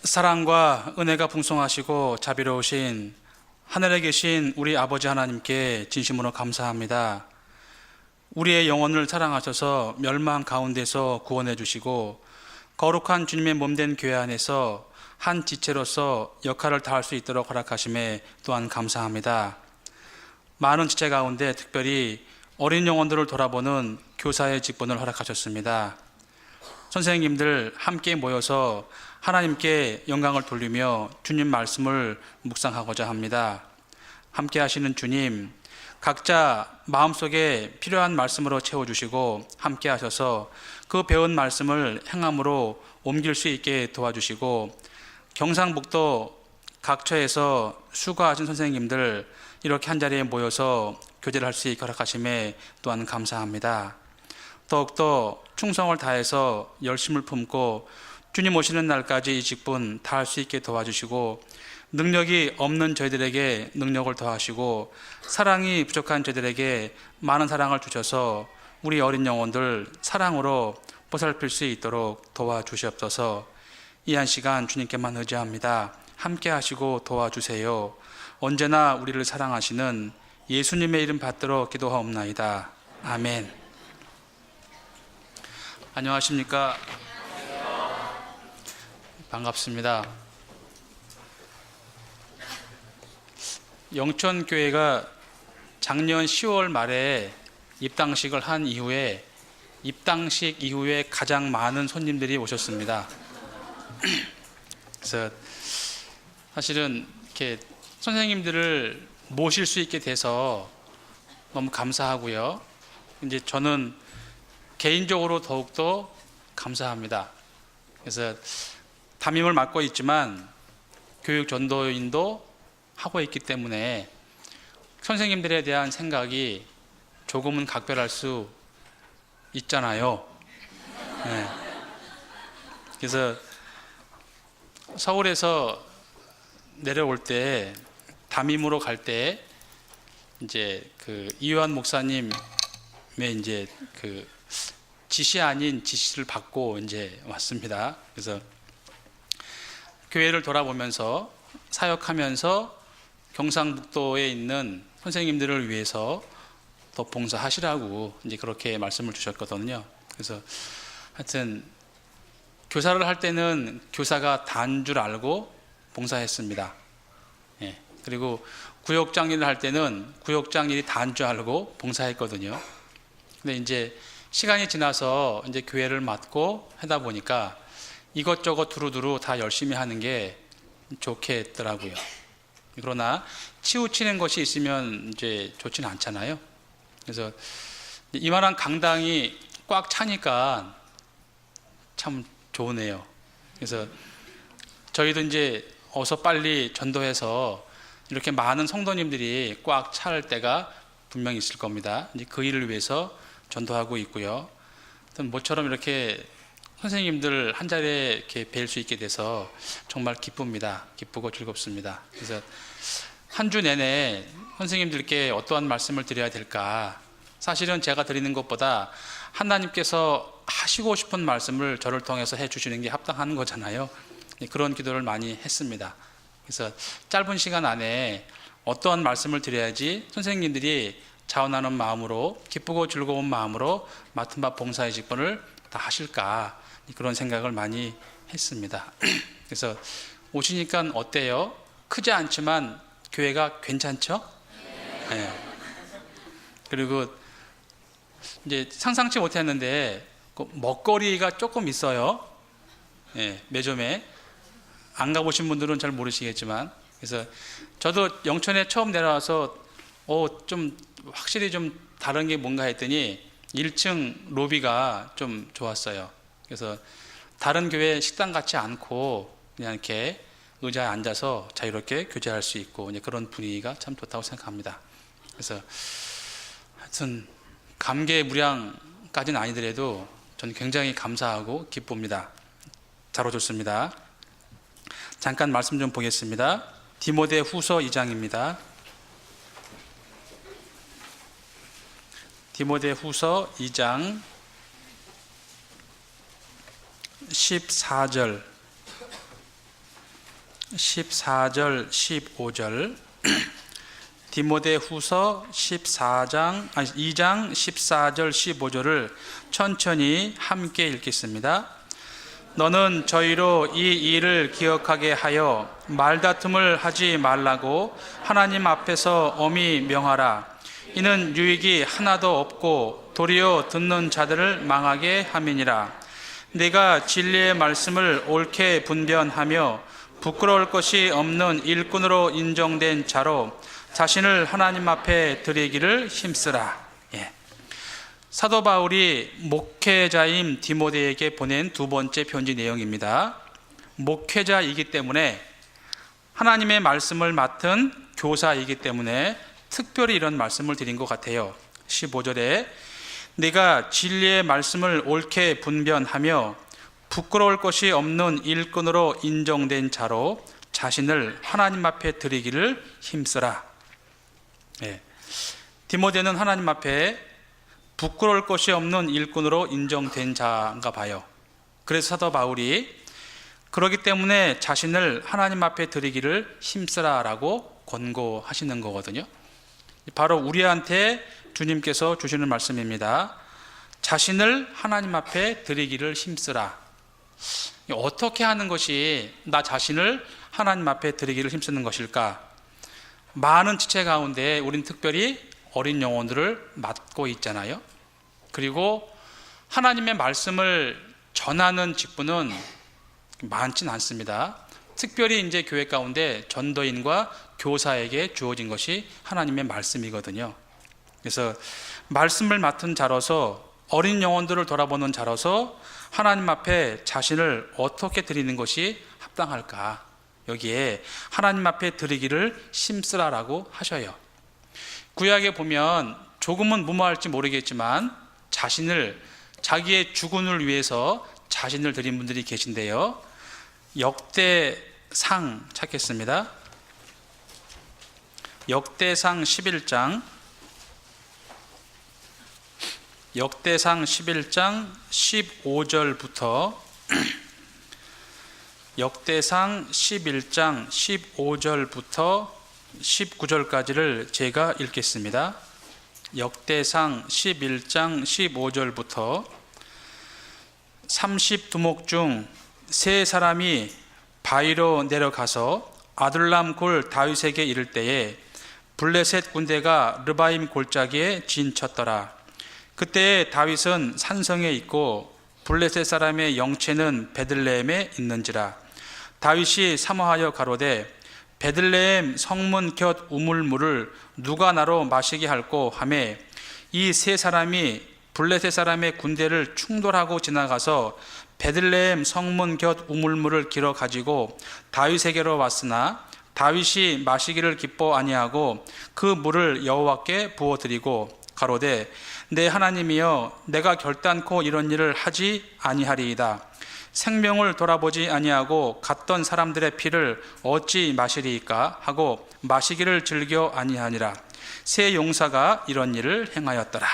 사랑과 은혜가 풍성하시고 자비로우신 하늘에 계신 우리 아버지 하나님께 진심으로 감사합니다. 우리의 영혼을 사랑하셔서 멸망 가운데서 구원해 주시고 거룩한 주님의 몸된 교회 안에서 한 지체로서 역할을 다할 수 있도록 허락하심에 또한 감사합니다. 많은 지체 가운데 특별히 어린 영혼들을 돌아보는 교사의 직분을 허락하셨습니다. 선생님들 함께 모여서 하나님께 영광을 돌리며 주님 말씀을 묵상하고자 합니다. 함께 하시는 주님, 각자 마음속에 필요한 말씀으로 채워주시고 함께 하셔서 그 배운 말씀을 행함으로 옮길 수 있게 도와주시고, 경상북도 각처에서 수고하신 선생님들 이렇게 한자리에 모여서 교제를 할 수 있게 허락하심에 또한 감사합니다. 더욱더 충성을 다해서 열심을 품고 주님 오시는 날까지 이 직분 다할 수 있게 도와주시고, 능력이 없는 저희들에게 능력을 더하시고 사랑이 부족한 저희들에게 많은 사랑을 주셔서 우리 어린 영혼들 사랑으로 보살필 수 있도록 도와주시옵소서. 이 한 시간 주님께만 의지합니다. 함께 하시고 도와주세요. 언제나 우리를 사랑하시는 예수님의 이름 받들어 기도하옵나이다. 아멘. 안녕하십니까? 반갑습니다. 영천교회가 작년 10월 말에 입당식을 한 이후에 입당식 이후에 가장 많은 손님들이 오셨습니다. 그래서 사실은 이렇게 선생님들을 모실 수 있게 돼서 너무 감사하고요. 이제 저는 개인적으로 더욱더 감사합니다. 그래서 담임을 맡고 있지만 교육 전도인도 하고 있기 때문에 선생님들에 대한 생각이 조금은 각별할 수 있잖아요. 네. 그래서 서울에서 내려올 때 담임으로 갈 때 이제 그 이요한 목사님의 이제 그 지시 아닌 지시를 받고 이제 왔습니다. 그래서 교회를 돌아보면서 사역하면서 경상북도에 있는 선생님들을 위해서 더 봉사하시라고 이제 그렇게 말씀을 주셨거든요. 그래서 하여튼 교사를 할 때는 교사가 다인 줄 알고 봉사했습니다. 예. 그리고 구역장 일을 할 때는 구역장 일이 다인 줄 알고 봉사했거든요. 근데 이제 시간이 지나서 이제 교회를 맡고 하다 보니까 이것저것 두루두루 다 열심히 하는 게 좋겠더라고요. 그러나 치우치는 것이 있으면 이제 좋지는 않잖아요. 그래서 이만한 강당이 꽉 차니까 참 좋으네요. 그래서 저희도 이제 어서 빨리 전도해서 이렇게 많은 성도님들이 꽉 찰 때가 분명히 있을 겁니다. 이제 그 일을 위해서 전도하고 있고요. 모처럼 이렇게 선생님들 한 자리에 이렇게 뵐 수 있게 돼서 정말 기쁩니다. 기쁘고 즐겁습니다. 그래서 한 주 내내 선생님들께 어떠한 말씀을 드려야 될까? 사실은 제가 드리는 것보다 하나님께서 하시고 싶은 말씀을 저를 통해서 해주시는 게 합당한 거잖아요. 그런 기도를 많이 했습니다. 그래서 짧은 시간 안에 어떠한 말씀을 드려야지 선생님들이 자원하는 마음으로 기쁘고 즐거운 마음으로 맡은 바 봉사의 직분을 다 하실까, 그런 생각을 많이 했습니다. 그래서 오시니까 어때요? 크지 않지만 교회가 괜찮죠? 네. 그리고 이제 상상치 못했는데 먹거리가 조금 있어요. 네, 매점에 안 가보신 분들은 잘 모르시겠지만, 그래서 저도 영천에 처음 내려와서 좀 확실히 좀 다른 게 뭔가 했더니 1층 로비가 좀 좋았어요. 그래서 다른 교회 식당 같지 않고 그냥 이렇게 의자에 앉아서 자유롭게 교제할 수 있고 이제 그런 분위기가 참 좋다고 생각합니다. 그래서 하여튼 감개무량까지는 아니더라도 저는 굉장히 감사하고 기쁩니다. 잘 오셨습니다. 잠깐 말씀 좀 보겠습니다. 디모데 후서 2장입니다. 디모데 후서 2장 14절 14절 15절 디모데후서 2장 14절 15절을 천천히 함께 읽겠습니다. 너는 저희로 이 일을 기억하게 하여 말다툼을 하지 말라고 하나님 앞에서 엄히 명하라. 이는 유익이 하나도 없고 도리어 듣는 자들을 망하게 함이니라. 내가 진리의 말씀을 옳게 분변하며 부끄러울 것이 없는 일꾼으로 인정된 자로 자신을 하나님 앞에 드리기를 힘쓰라. 사도 바울이 목회자인 디모데에게 보낸 두 번째 편지 내용입니다. 목회자이기 때문에, 하나님의 말씀을 맡은 교사이기 때문에 특별히 이런 말씀을 드린 것 같아요. 15절에 내가 진리의 말씀을 옳게 분변하며 부끄러울 것이 없는 일꾼으로 인정된 자로 자신을 하나님 앞에 드리기를 힘쓰라. 디모데는 하나님 앞에 부끄러울 것이 없는 일꾼으로 인정된 자인가 봐요. 그래서 사도 바울이 그러기 때문에 자신을 하나님 앞에 드리기를 힘쓰라라고 권고하시는 거거든요. 바로 우리한테 주님께서 주시는 말씀입니다. 자신을 하나님 앞에 드리기를 힘쓰라. 어떻게 하는 것이 나 자신을 하나님 앞에 드리기를 힘쓰는 것일까? 많은 지체 가운데 우린 특별히 어린 영혼들을 맡고 있잖아요. 그리고 하나님의 말씀을 전하는 직분은 많진 않습니다. 특별히 이제 교회 가운데 전도인과 교사에게 주어진 것이 하나님의 말씀이거든요. 그래서 말씀을 맡은 자로서, 어린 영혼들을 돌아보는 자로서 하나님 앞에 자신을 어떻게 드리는 것이 합당할까? 여기에 하나님 앞에 드리기를 힘쓰라라고 하셔요. 구약에 보면 조금은 무모할지 모르겠지만 자기의 주군을 위해서 자신을 드린 분들이 계신데요. 역대상 찾겠습니다. 역대상 11장 15절부터 역대상 11장 15절부터 19절까지를 제가 읽겠습니다. 역대상 11장 15절부터 30두목 중 세 사람이 바위로 내려가서 아둘람 굴 다윗에게 이를 때에 블레셋 군대가 르바임 골짜기에 진쳤더라. 그때 다윗은 산성에 있고 블레셋 사람의 영체는 베들레헴에 있는지라. 다윗이 사모하여 가로되 베들레헴 성문 곁 우물물을 누가 나로 마시게 할꼬 하매 이 세 사람이 블레셋 사람의 군대를 충돌하고 지나가서 베들레헴 성문 곁 우물물을 길어 가지고 다윗에게로 왔으나 다윗이 마시기를 기뻐 아니하고 그 물을 여호와께 부어드리고 가로되 내 하나님이여 내가 결단코 이런 일을 하지 아니하리이다. 생명을 돌아보지 아니하고 갔던 사람들의 피를 어찌 마시리이까 하고 마시기를 즐겨 아니하니라. 세 용사가 이런 일을 행하였더라.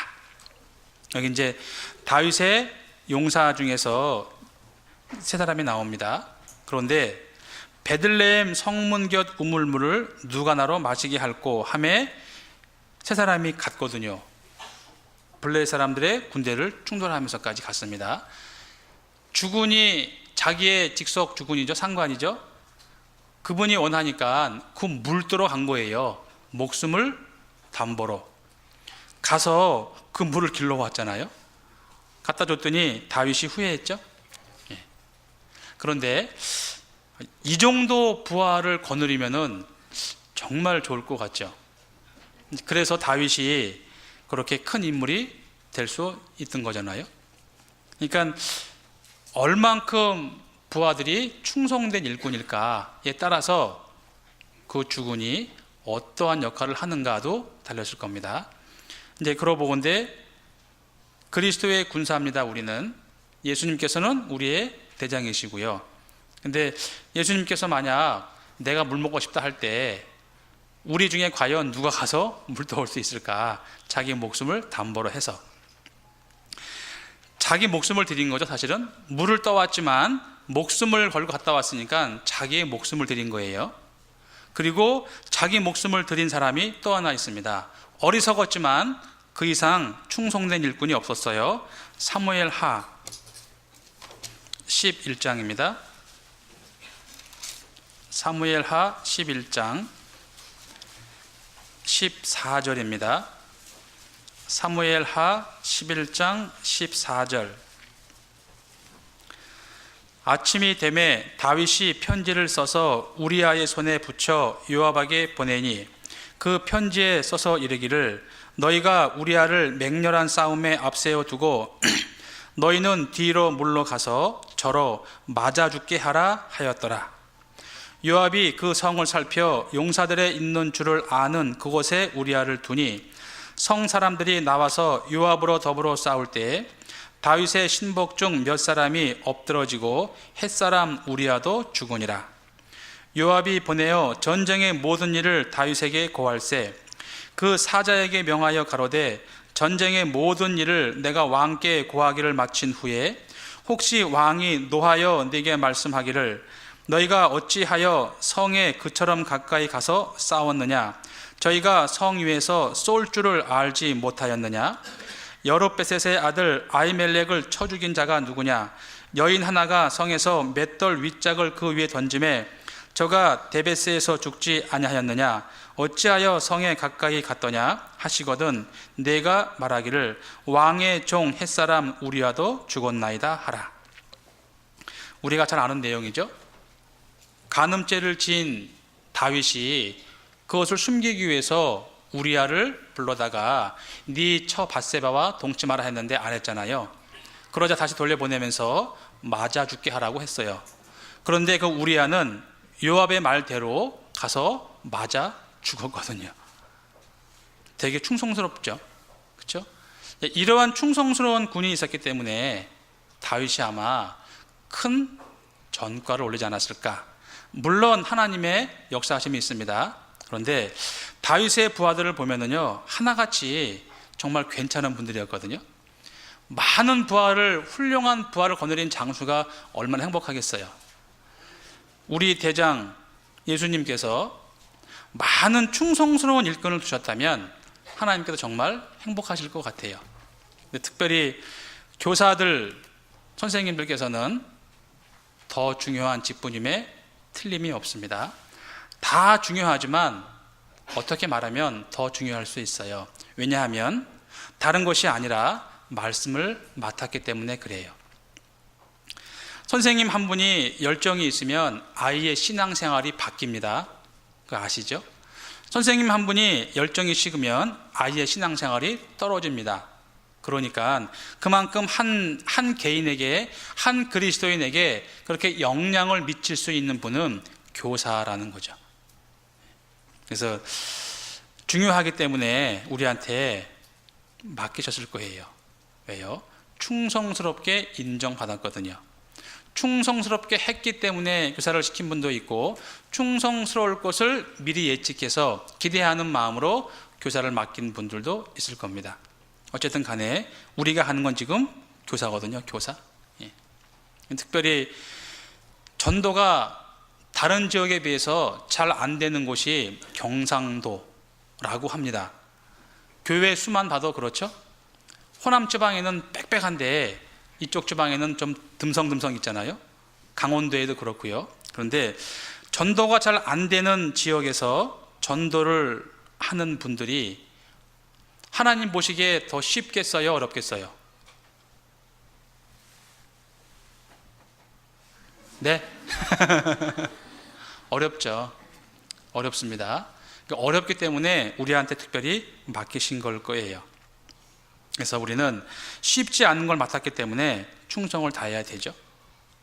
여기 이제 다윗의 용사 중에서 세 사람이 나옵니다. 그런데 베들레헴 성문 곁 우물물을 누가 나로 마시게 할꼬 하매 세 사람이 갔거든요. 블레셋 사람들의 군대를 충돌하면서까지 갔습니다. 주군이 자기의 직속 주군이죠. 상관이죠. 그분이 원하니까 그 물도로 간 거예요. 목숨을 담보로 가서 그 물을 길러 왔잖아요. 갖다 줬더니 다윗이 후회했죠. 그런데 이 정도 부하를 거느리면은 정말 좋을 것 같죠. 그래서 다윗이 그렇게 큰 인물이 될 수 있던 거잖아요. 그러니까 얼만큼 부하들이 충성된 일꾼일까에 따라서 그 주군이 어떠한 역할을 하는가도 달렸을 겁니다. 이제 그러고 보건대 그리스도의 군사입니다. 우리는 예수님께서는 우리의 대장이시고요. 근데 예수님께서 만약 내가 물 먹고 싶다 할 때 우리 중에 과연 누가 가서 물 떠올 수 있을까? 자기 목숨을 담보로 해서. 자기 목숨을 드린 거죠. 사실은 물을 떠왔지만 목숨을 걸고 갔다 왔으니까 자기의 목숨을 드린 거예요. 그리고 자기 목숨을 드린 사람이 또 하나 있습니다. 어리석었지만 그 이상 충성된 일꾼이 없었어요. 사무엘하 11장입니다. 사무엘하 11장 14절입니다. 사무엘하 11장 14절. 아침이 되매 다윗이 편지를 써서 우리아의 손에 붙여 요압에게 보내니 그 편지에 써서 이르기를 너희가 우리아를 맹렬한 싸움에 앞세워 두고 너희는 뒤로 물러가서 저로 맞아 죽게 하라 하였더라. 요압이 그 성을 살펴 용사들의 있는 줄을 아는 그곳에 우리아를 두니 성 사람들이 나와서 요압으로 더불어 싸울 때에 다윗의 신복 중 몇 사람이 엎드러지고 햇사람 우리아도 죽으니라. 요압이 보내어 전쟁의 모든 일을 다윗에게 고할세 그 사자에게 명하여 가로되 전쟁의 모든 일을 내가 왕께 고하기를 마친 후에 혹시 왕이 노하여 네게 말씀하기를 너희가 어찌하여 성에 그처럼 가까이 가서 싸웠느냐 저희가 성 위에서 쏠 줄을 알지 못하였느냐 여룹베셋의 아들 아히멜렉을 쳐 죽인 자가 누구냐 여인 하나가 성에서 맷돌 윗짝을 그 위에 던짐에 저가 데베스에서 죽지 아니하였느냐 어찌하여 성에 가까이 갔더냐 하시거든 내가 말하기를 왕의 종 햇사람 우리아도 죽었나이다 하라. 우리가 잘 아는 내용이죠. 간음죄를 지은 다윗이 그것을 숨기기 위해서 우리아를 불러다가 네 처 밧세바와 동침하라 했는데 안 했잖아요. 그러자 다시 돌려보내면서 맞아 죽게 하라고 했어요. 그런데 그 우리아는 요압의 말대로 가서 맞아 죽었거든요. 되게 충성스럽죠. 그렇죠? 이러한 충성스러운 군인이 있었기 때문에 다윗이 아마 큰 전과를 올리지 않았을까. 물론 하나님의 역사하심이 있습니다. 그런데 다윗의 부하들을 보면은요 하나같이 정말 괜찮은 분들이었거든요. 많은 부하를 훌륭한 부하를 거느린 장수가 얼마나 행복하겠어요. 우리 대장 예수님께서 많은 충성스러운 일꾼을 두셨다면 하나님께서 정말 행복하실 것 같아요. 근데 특별히 교사들 선생님들께서는 더 중요한 직분임에 틀림이 없습니다. 다 중요하지만 어떻게 말하면 더 중요할 수 있어요. 왜냐하면 다른 것이 아니라 말씀을 맡았기 때문에 그래요. 선생님 한 분이 열정이 있으면 아이의 신앙생활이 바뀝니다. 그거 아시죠? 선생님 한 분이 열정이 식으면 아이의 신앙생활이 떨어집니다. 그러니까 그만큼 한 개인에게, 한 그리스도인에게 그렇게 영향을 미칠 수 있는 분은 교사라는 거죠. 그래서 중요하기 때문에 우리한테 맡기셨을 거예요. 왜요? 충성스럽게 인정받았거든요. 충성스럽게 했기 때문에 교사를 시킨 분도 있고 충성스러울 것을 미리 예측해서 기대하는 마음으로 교사를 맡긴 분들도 있을 겁니다. 어쨌든 간에 우리가 하는 건 지금 교사거든요. 교사. 예. 특별히 전도가 다른 지역에 비해서 잘 안 되는 곳이 경상도라고 합니다. 교회 수만 봐도 그렇죠. 호남 지방에는 빽빽한데 이쪽 지방에는 좀 듬성듬성 있잖아요. 강원도에도 그렇고요. 그런데 전도가 잘 안 되는 지역에서 전도를 하는 분들이 하나님 보시기에 더 쉽겠어요? 어렵겠어요? 네? 어렵죠. 어렵습니다. 어렵기 때문에 우리한테 특별히 맡기신 걸 거예요. 그래서 우리는 쉽지 않은 걸 맡았기 때문에 충성을 다해야 되죠.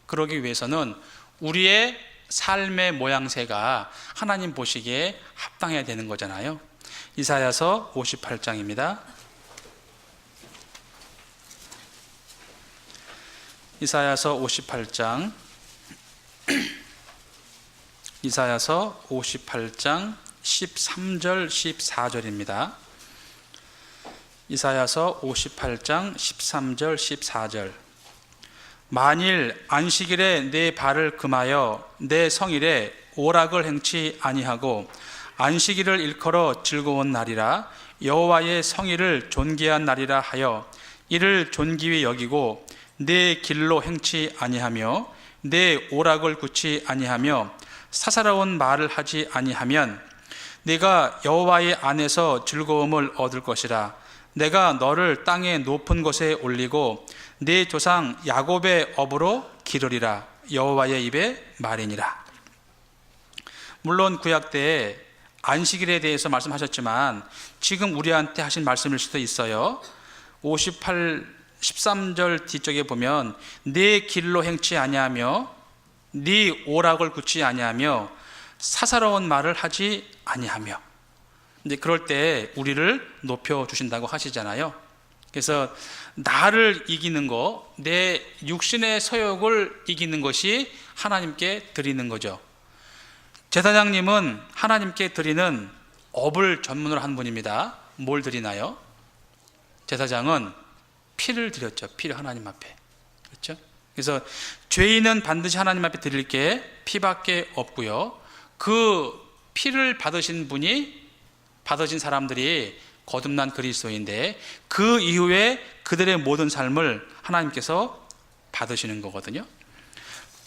그러기 위해서는 우리의 삶의 모양새가 하나님 보시기에 합당해야 되는 거잖아요. 이사야서 58장입니다. 이사야서 58장 이사야서 58장 13절 14절입니다. 이사야서 58장 13절 14절. 만일 안식일에 내 발을 금하여 내 성일에 오락을 행치 아니하고 안식일을 일컬어 즐거운 날이라 여호와의 성일을 존귀한 날이라 하여 이를 존귀히 여기고 내 길로 행치 아니하며 내 오락을 굳지 아니하며 사사로운 말을 하지 아니하면 내가 여호와의 안에서 즐거움을 얻을 것이라. 내가 너를 땅의 높은 곳에 올리고 네 조상 야곱의 업으로 기르리라. 여호와의 입의 말이니라. 물론 구약 때에 안식일에 대해서 말씀하셨지만 지금 우리한테 하신 말씀일 수도 있어요. 13절 뒤쪽에 보면 네 길로 행치 아니하며 네 오락을 굳지 아니하며 사사로운 말을 하지 아니하며. 근데 그럴 때 우리를 높여 주신다고 하시잖아요. 그래서 나를 이기는 거, 내 육신의 서욕을 이기는 것이 하나님께 드리는 거죠. 제사장님은 하나님께 드리는 업을 전문으로 한 분입니다. 뭘 드리나요? 제사장은 피를 드렸죠. 피를 하나님 앞에. 그렇죠? 그래서 죄인은 반드시 하나님 앞에 드릴 게 피밖에 없고요. 그 피를 받으신 사람들이 거듭난 그리스도인데 그 이후에 그들의 모든 삶을 하나님께서 받으시는 거거든요.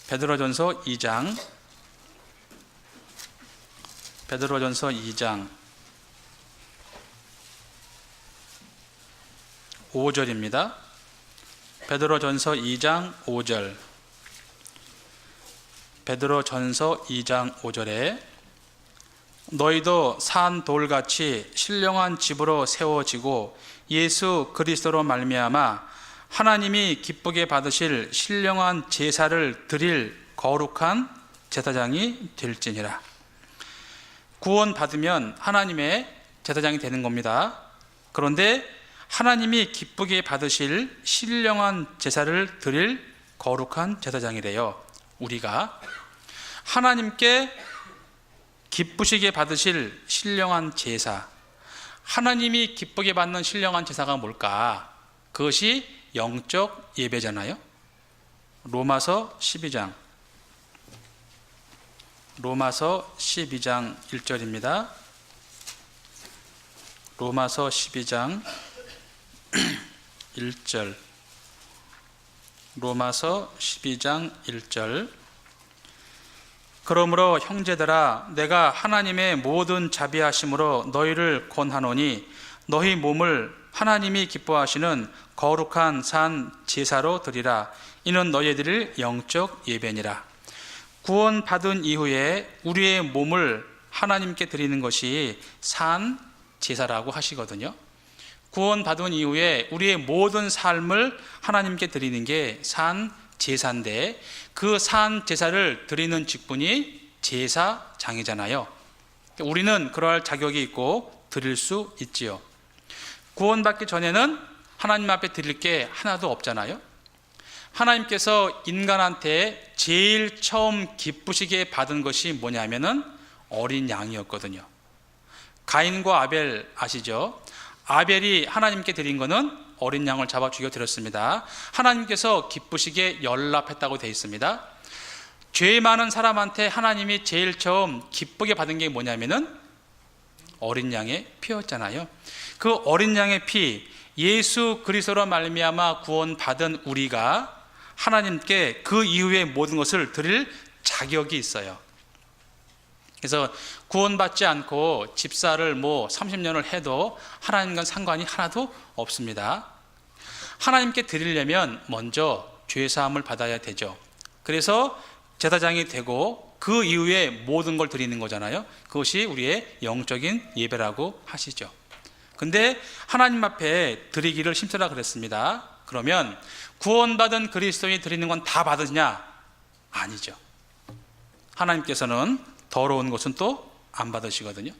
베드로전서 2장 5절입니다. 베드로전서 2장 5절. 베드로전서 2장 5절에 너희도 산 돌같이 신령한 집으로 세워지고 예수 그리스도로 말미암아 하나님이 기쁘게 받으실 신령한 제사를 드릴 거룩한 제사장이 될지니라. 구원 받으면 하나님의 제사장이 되는 겁니다. 그런데 하나님이 기쁘게 받으실 신령한 제사를 드릴 거룩한 제사장이래요. 우리가 하나님께 기쁘시게 받으실 신령한 제사, 하나님이 기쁘게 받는 신령한 제사가 뭘까? 그것이 영적 예배잖아요. 로마서 12장 1절입니다. 로마서 12장 1절. 로마서 12장 1절. 그러므로 형제들아 내가 하나님의 모든 자비하심으로 너희를 권하노니 너희 몸을 하나님이 기뻐하시는 거룩한 산 제사로 드리라. 이는 너희들의 영적 예배니라. 구원받은 이후에 우리의 몸을 하나님께 드리는 것이 산 제사라고 하시거든요. 구원받은 이후에 우리의 모든 삶을 하나님께 드리는 게 산 제사인데 그 산 제사를 드리는 직분이 제사장이잖아요. 우리는 그럴 자격이 있고 드릴 수 있지요. 구원받기 전에는 하나님 앞에 드릴 게 하나도 없잖아요. 하나님께서 인간한테 제일 처음 기쁘시게 받은 것이 뭐냐면은 어린 양이었거든요. 가인과 아벨 아시죠? 아벨이 하나님께 드린 거는 어린 양을 잡아 죽여 드렸습니다. 하나님께서 기쁘시게 연락했다고 되어 있습니다. 죄 많은 사람한테 하나님이 제일 처음 기쁘게 받은 게 뭐냐면은 어린 양의 피였잖아요. 그 어린 양의 피, 예수 그리스도로 말미암아 구원받은 우리가 하나님께 그 이후의 모든 것을 드릴 자격이 있어요. 그래서 구원받지 않고 집사를 30년을 해도 하나님과 상관이 하나도 없습니다. 하나님께 드리려면 먼저 죄사함을 받아야 되죠. 그래서 제사장이 되고 그 이후에 모든 걸 드리는 거잖아요. 그것이 우리의 영적인 예배라고 하시죠. 근데 하나님 앞에 드리기를 힘쓰라 그랬습니다. 그러면 구원받은 그리스도인이 드리는 건 다 받으냐? 아니죠. 하나님께서는 더러운 것은 또 안 받으시거든요.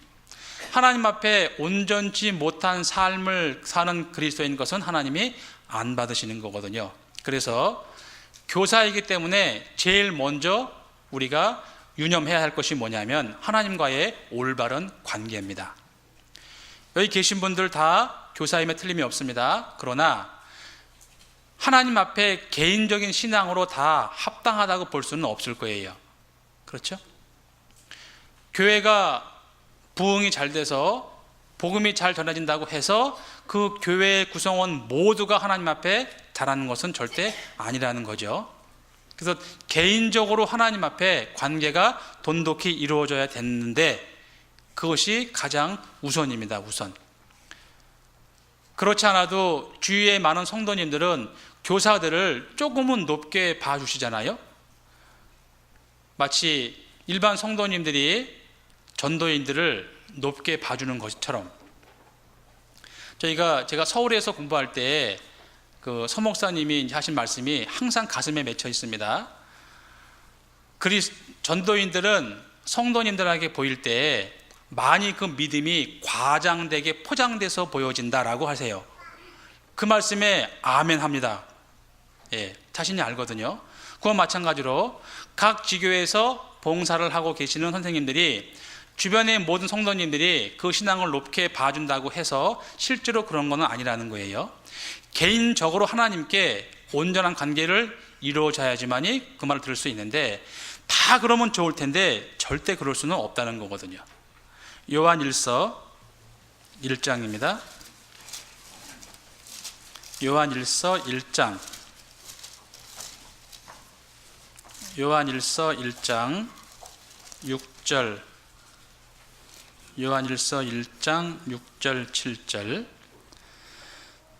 하나님 앞에 온전치 못한 삶을 사는 그리스도인 것은 하나님이 안 받으시는 거거든요. 그래서 교사이기 때문에 제일 먼저 우리가 유념해야 할 것이 뭐냐면 하나님과의 올바른 관계입니다. 여기 계신 분들 다 교사임에 틀림이 없습니다. 그러나 하나님 앞에 개인적인 신앙으로 다 합당하다고 볼 수는 없을 거예요. 그렇죠? 교회가 부흥이 잘 돼서 복음이 잘 전해진다고 해서 그 교회의 구성원 모두가 하나님 앞에 잘하는 것은 절대 아니라는 거죠. 그래서 개인적으로 하나님 앞에 관계가 돈독히 이루어져야 되는데 그것이 가장 우선입니다. 우선. 그렇지 않아도 주위에 많은 성도님들은 교사들을 조금은 높게 봐주시잖아요. 마치 일반 성도님들이 전도인들을 높게 봐주는 것처럼. 제가 서울에서 공부할 때 그 서목사님이 하신 말씀이 항상 가슴에 맺혀 있습니다. 전도인들은 성도님들에게 보일 때 많이 그 믿음이 과장되게 포장돼서 보여진다라고 하세요. 그 말씀에 아멘 합니다. 예, 자신이 알거든요. 그와 마찬가지로 각 지교에서 봉사를 하고 계시는 선생님들이 주변의 모든 성도님들이 그 신앙을 높게 봐준다고 해서 실제로 그런 건 아니라는 거예요. 개인적으로 하나님께 온전한 관계를 이루어져야지만이 그 말을 들을 수 있는데 다 그러면 좋을 텐데 절대 그럴 수는 없다는 거거든요. 요한일서 1장입니다. 요한일서 1장. 요한일서 1장 6절. 요한일서 1장 6절 7절.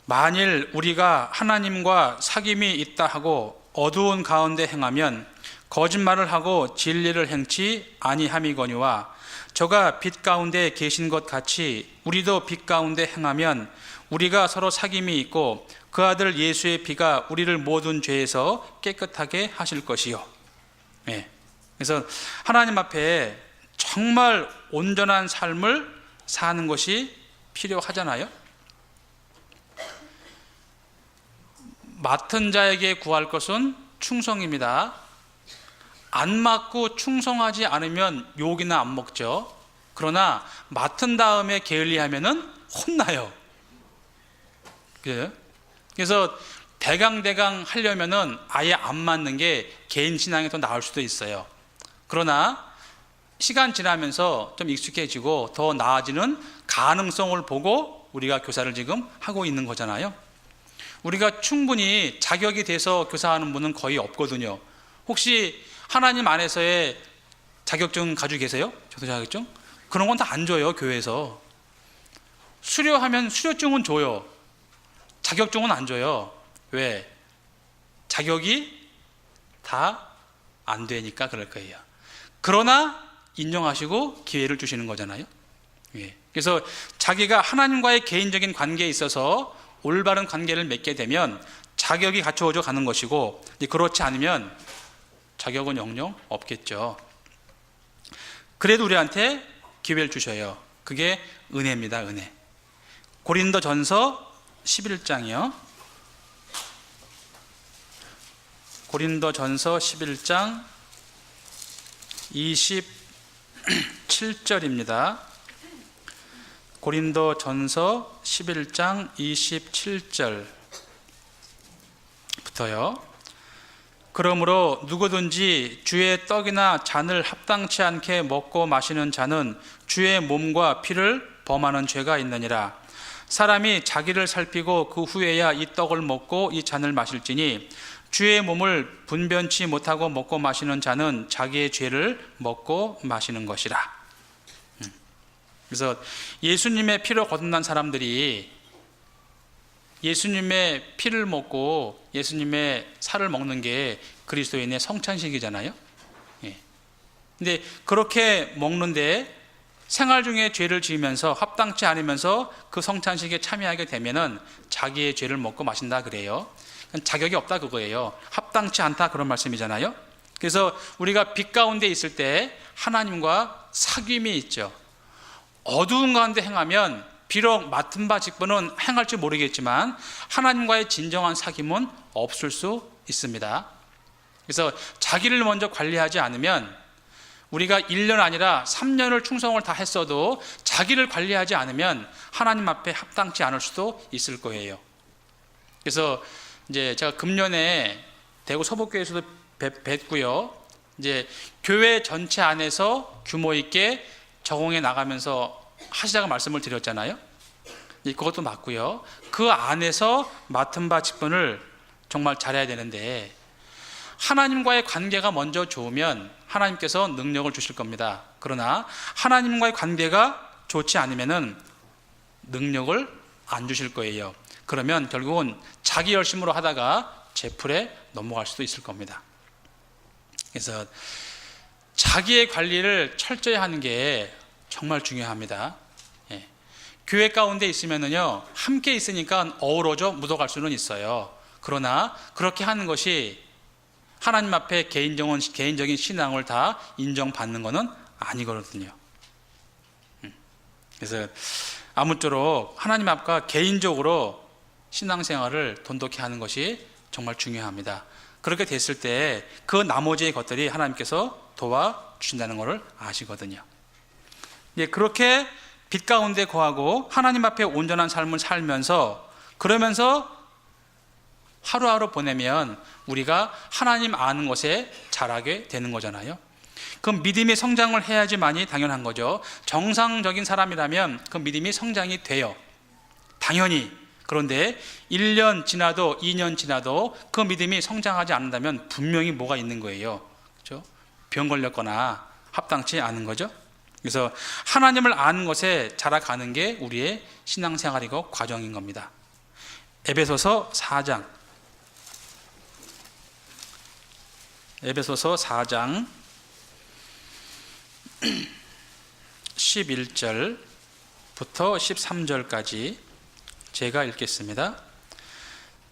만일 우리가 하나님과 사귐이 있다 하고 어두운 가운데 행하면 거짓말을 하고 진리를 행치 아니함이거니와 저가 빛 가운데 계신 것 같이 우리도 빛 가운데 행하면 우리가 서로 사귐이 있고 그 아들 예수의 피가 우리를 모든 죄에서 깨끗하게 하실 것이요. 네. 그래서 하나님 앞에 정말 온전한 삶을 사는 것이 필요하잖아요. 맡은 자에게 구할 것은 충성입니다. 안 맡고 충성하지 않으면 욕이나 안 먹죠. 그러나 맡은 다음에 게을리하면은 혼나요. 그래서 대강 하려면은 아예 안 맞는 게 개인 신앙이 더 나을 수도 있어요. 그러나 시간 지나면서 좀 익숙해지고 더 나아지는 가능성을 보고 우리가 교사를 지금 하고 있는 거잖아요. 우리가 충분히 자격이 돼서 교사하는 분은 거의 없거든요. 혹시 하나님 안에서의 자격증 가지고 계세요? 저도 자격증? 그런 건 다 안 줘요, 교회에서. 수료하면 수료증은 줘요. 자격증은 안 줘요. 왜? 자격이 다 안 되니까 그럴 거예요. 그러나 인정하시고 기회를 주시는 거잖아요. 예. 그래서 자기가 하나님과의 개인적인 관계에 있어서 올바른 관계를 맺게 되면 자격이 갖춰져 가는 것이고, 그렇지 않으면 자격은 영영 없겠죠. 그래도 우리한테 기회를 주셔요. 그게 은혜입니다. 은혜. 고린도전서 11장이요. 고린도전서 11장 27절입니다. 고린도전서 11장 27절부터요. 그러므로 누구든지 주의 떡이나 잔을 합당치 않게 먹고 마시는 자는 주의 몸과 피를 범하는 죄가 있느니라. 사람이 자기를 살피고 그 후에야 이 떡을 먹고 이 잔을 마실지니 주의 몸을 분변치 못하고 먹고 마시는 자는 자기의 죄를 먹고 마시는 것이라. 그래서 예수님의 피로 거듭난 사람들이 예수님의 피를 먹고 예수님의 살을 먹는 게 그리스도인의 성찬식이잖아요. 근데 그렇게 먹는데 생활 중에 죄를 지으면서 합당치 않으면서 그 성찬식에 참여하게 되면은 자기의 죄를 먹고 마신다 그래요. 자격이 없다 그거예요. 합당치 않다 그런 말씀이잖아요. 그래서 우리가 빛 가운데 있을 때 하나님과 사귐이 있죠. 어두운 가운데 행하면 비록 맡은 바 직분은 행할지 모르겠지만 하나님과의 진정한 사귐은 없을 수 있습니다. 그래서 자기를 먼저 관리하지 않으면 우리가 1년 아니라 3년을 충성을 다 했어도 자기를 관리하지 않으면 하나님 앞에 합당치 않을 수도 있을 거예요. 그래서 이제 제가 금년에 대구 서북교회에서도 뵀고요. 이제 교회 전체 안에서 규모 있게 적응해 나가면서 하시자고 말씀을 드렸잖아요. 그것도 맞고요. 그 안에서 맡은 바 직분을 정말 잘해야 되는데, 하나님과의 관계가 먼저 좋으면 하나님께서 능력을 주실 겁니다. 그러나 하나님과의 관계가 좋지 않으면은 능력을 안 주실 거예요. 그러면 결국은 자기 열심으로 하다가 제풀에 넘어갈 수도 있을 겁니다. 그래서 자기의 관리를 철저히 하는 게 정말 중요합니다. 예. 교회 가운데 있으면은요, 함께 있으니까 어우러져 묻어갈 수는 있어요. 그러나 그렇게 하는 것이 하나님 앞에 개인적인 신앙을 다 인정받는 것은 아니거든요. 그래서 아무쪼록 하나님 앞과 개인적으로 신앙생활을 돈독히 하는 것이 정말 중요합니다. 그렇게 됐을 때 그 나머지의 것들이 하나님께서 도와주신다는 것을 아시거든요. 그렇게 빛 가운데 거하고 하나님 앞에 온전한 삶을 살면서, 그러면서 하루하루 보내면 우리가 하나님 아는 것에 자라게 되는 거잖아요. 그 믿음이 성장을 해야지만이 당연한 거죠. 정상적인 사람이라면 그 믿음이 성장이 돼요, 당연히. 그런데 1년 지나도 2년 지나도 그 믿음이 성장하지 않는다면 분명히 뭐가 있는 거예요. 그렇죠? 병 걸렸거나 합당치 않은 거죠. 그래서 하나님을 아는 것에 자라가는 게 우리의 신앙생활이고 과정인 겁니다. 에베소서 4장 11절부터 13절까지 제가 읽겠습니다.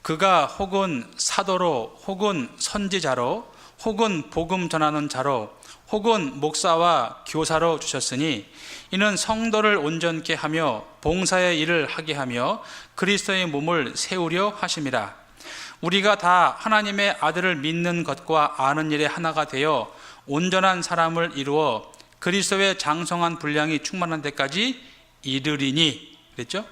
그가 혹은 사도로, 혹은 선지자로, 혹은 복음 전하는 자로, 혹은 목사와 교사로 주셨으니 이는 성도를 온전케 하며 봉사의 일을 하게 하며 그리스도의 몸을 세우려 하심이라. 우리가 다 하나님의 아들을 믿는 것과 아는 일에 하나가 되어 온전한 사람을 이루어 그리스도의 장성한 분량이 충만한 데까지 이르리니. 그랬죠?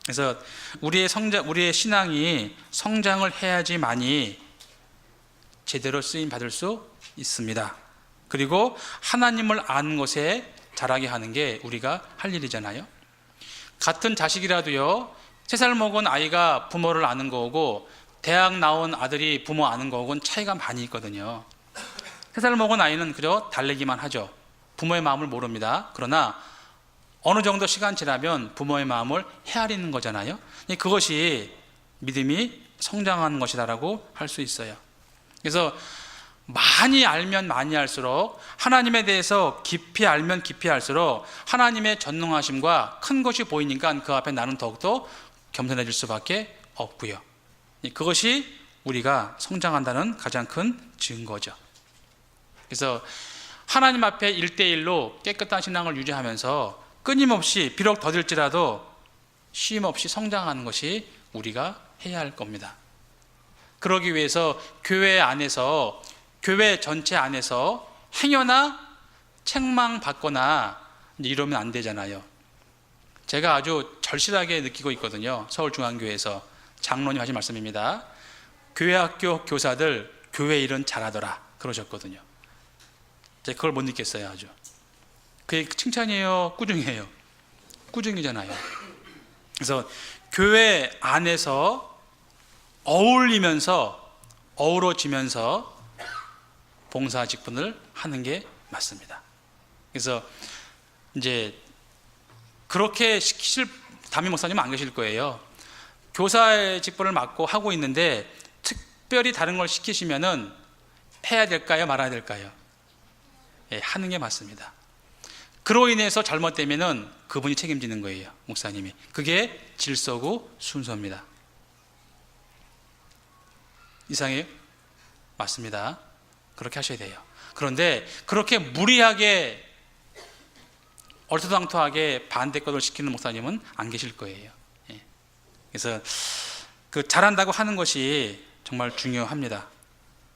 그래서 우리의 신앙이 성장을 해야지만이 제대로 쓰임 받을 수 있습니다. 그리고 하나님을 아는 것에 자라게 하는 게 우리가 할 일이잖아요. 같은 자식이라도요, 3살 먹은 아이가 부모를 아는 거고 대학 나온 아들이 부모 아는 거하고는 차이가 많이 있거든요. 3살 먹은 아이는 그저 달래기만 하죠. 부모의 마음을 모릅니다. 그러나 어느 정도 시간 지나면 부모의 마음을 헤아리는 거잖아요. 그것이 믿음이 성장하는 것이다라고 할 수 있어요. 그래서 많이 알면 많이 알수록, 하나님에 대해서 깊이 알면 깊이 알수록 하나님의 전능하심과 큰 것이 보이니까 그 앞에 나는 더욱더 겸손해질 수밖에 없고요. 그것이 우리가 성장한다는 가장 큰 증거죠. 그래서 하나님 앞에 1대1로 깨끗한 신앙을 유지하면서 끊임없이, 비록 더딜지라도 쉼없이 성장하는 것이 우리가 해야 할 겁니다. 그러기 위해서 교회 안에서, 교회 전체 안에서 행여나 책망받거나 이러면 안 되잖아요. 제가 아주 절실하게 느끼고 있거든요. 서울중앙교회에서 장로님 하신 말씀입니다. 교회학교 교사들 교회 일은 잘하더라 그러셨거든요. 제가 그걸 못 느꼈어요. 아주 그게 칭찬이에요, 꾸중이에요? 꾸중이잖아요. 그래서 교회 안에서 어울리면서, 어우러지면서 봉사 직분을 하는 게 맞습니다. 그래서 이제 그렇게 시키실 담임 목사님은 안 계실 거예요. 교사의 직분을 맡고 하고 있는데 특별히 다른 걸 시키시면은 해야 될까요, 말아야 될까요? 예, 하는 게 맞습니다. 그로 인해서 잘못되면은 그분이 책임지는 거예요, 목사님이. 그게 질서고 순서입니다. 이상해요? 맞습니다. 그렇게 하셔야 돼요. 그런데 그렇게 무리하게 얼토당토하게 반대권을 시키는 목사님은 안 계실 거예요. 예. 그래서 그 잘한다고 하는 것이 정말 중요합니다.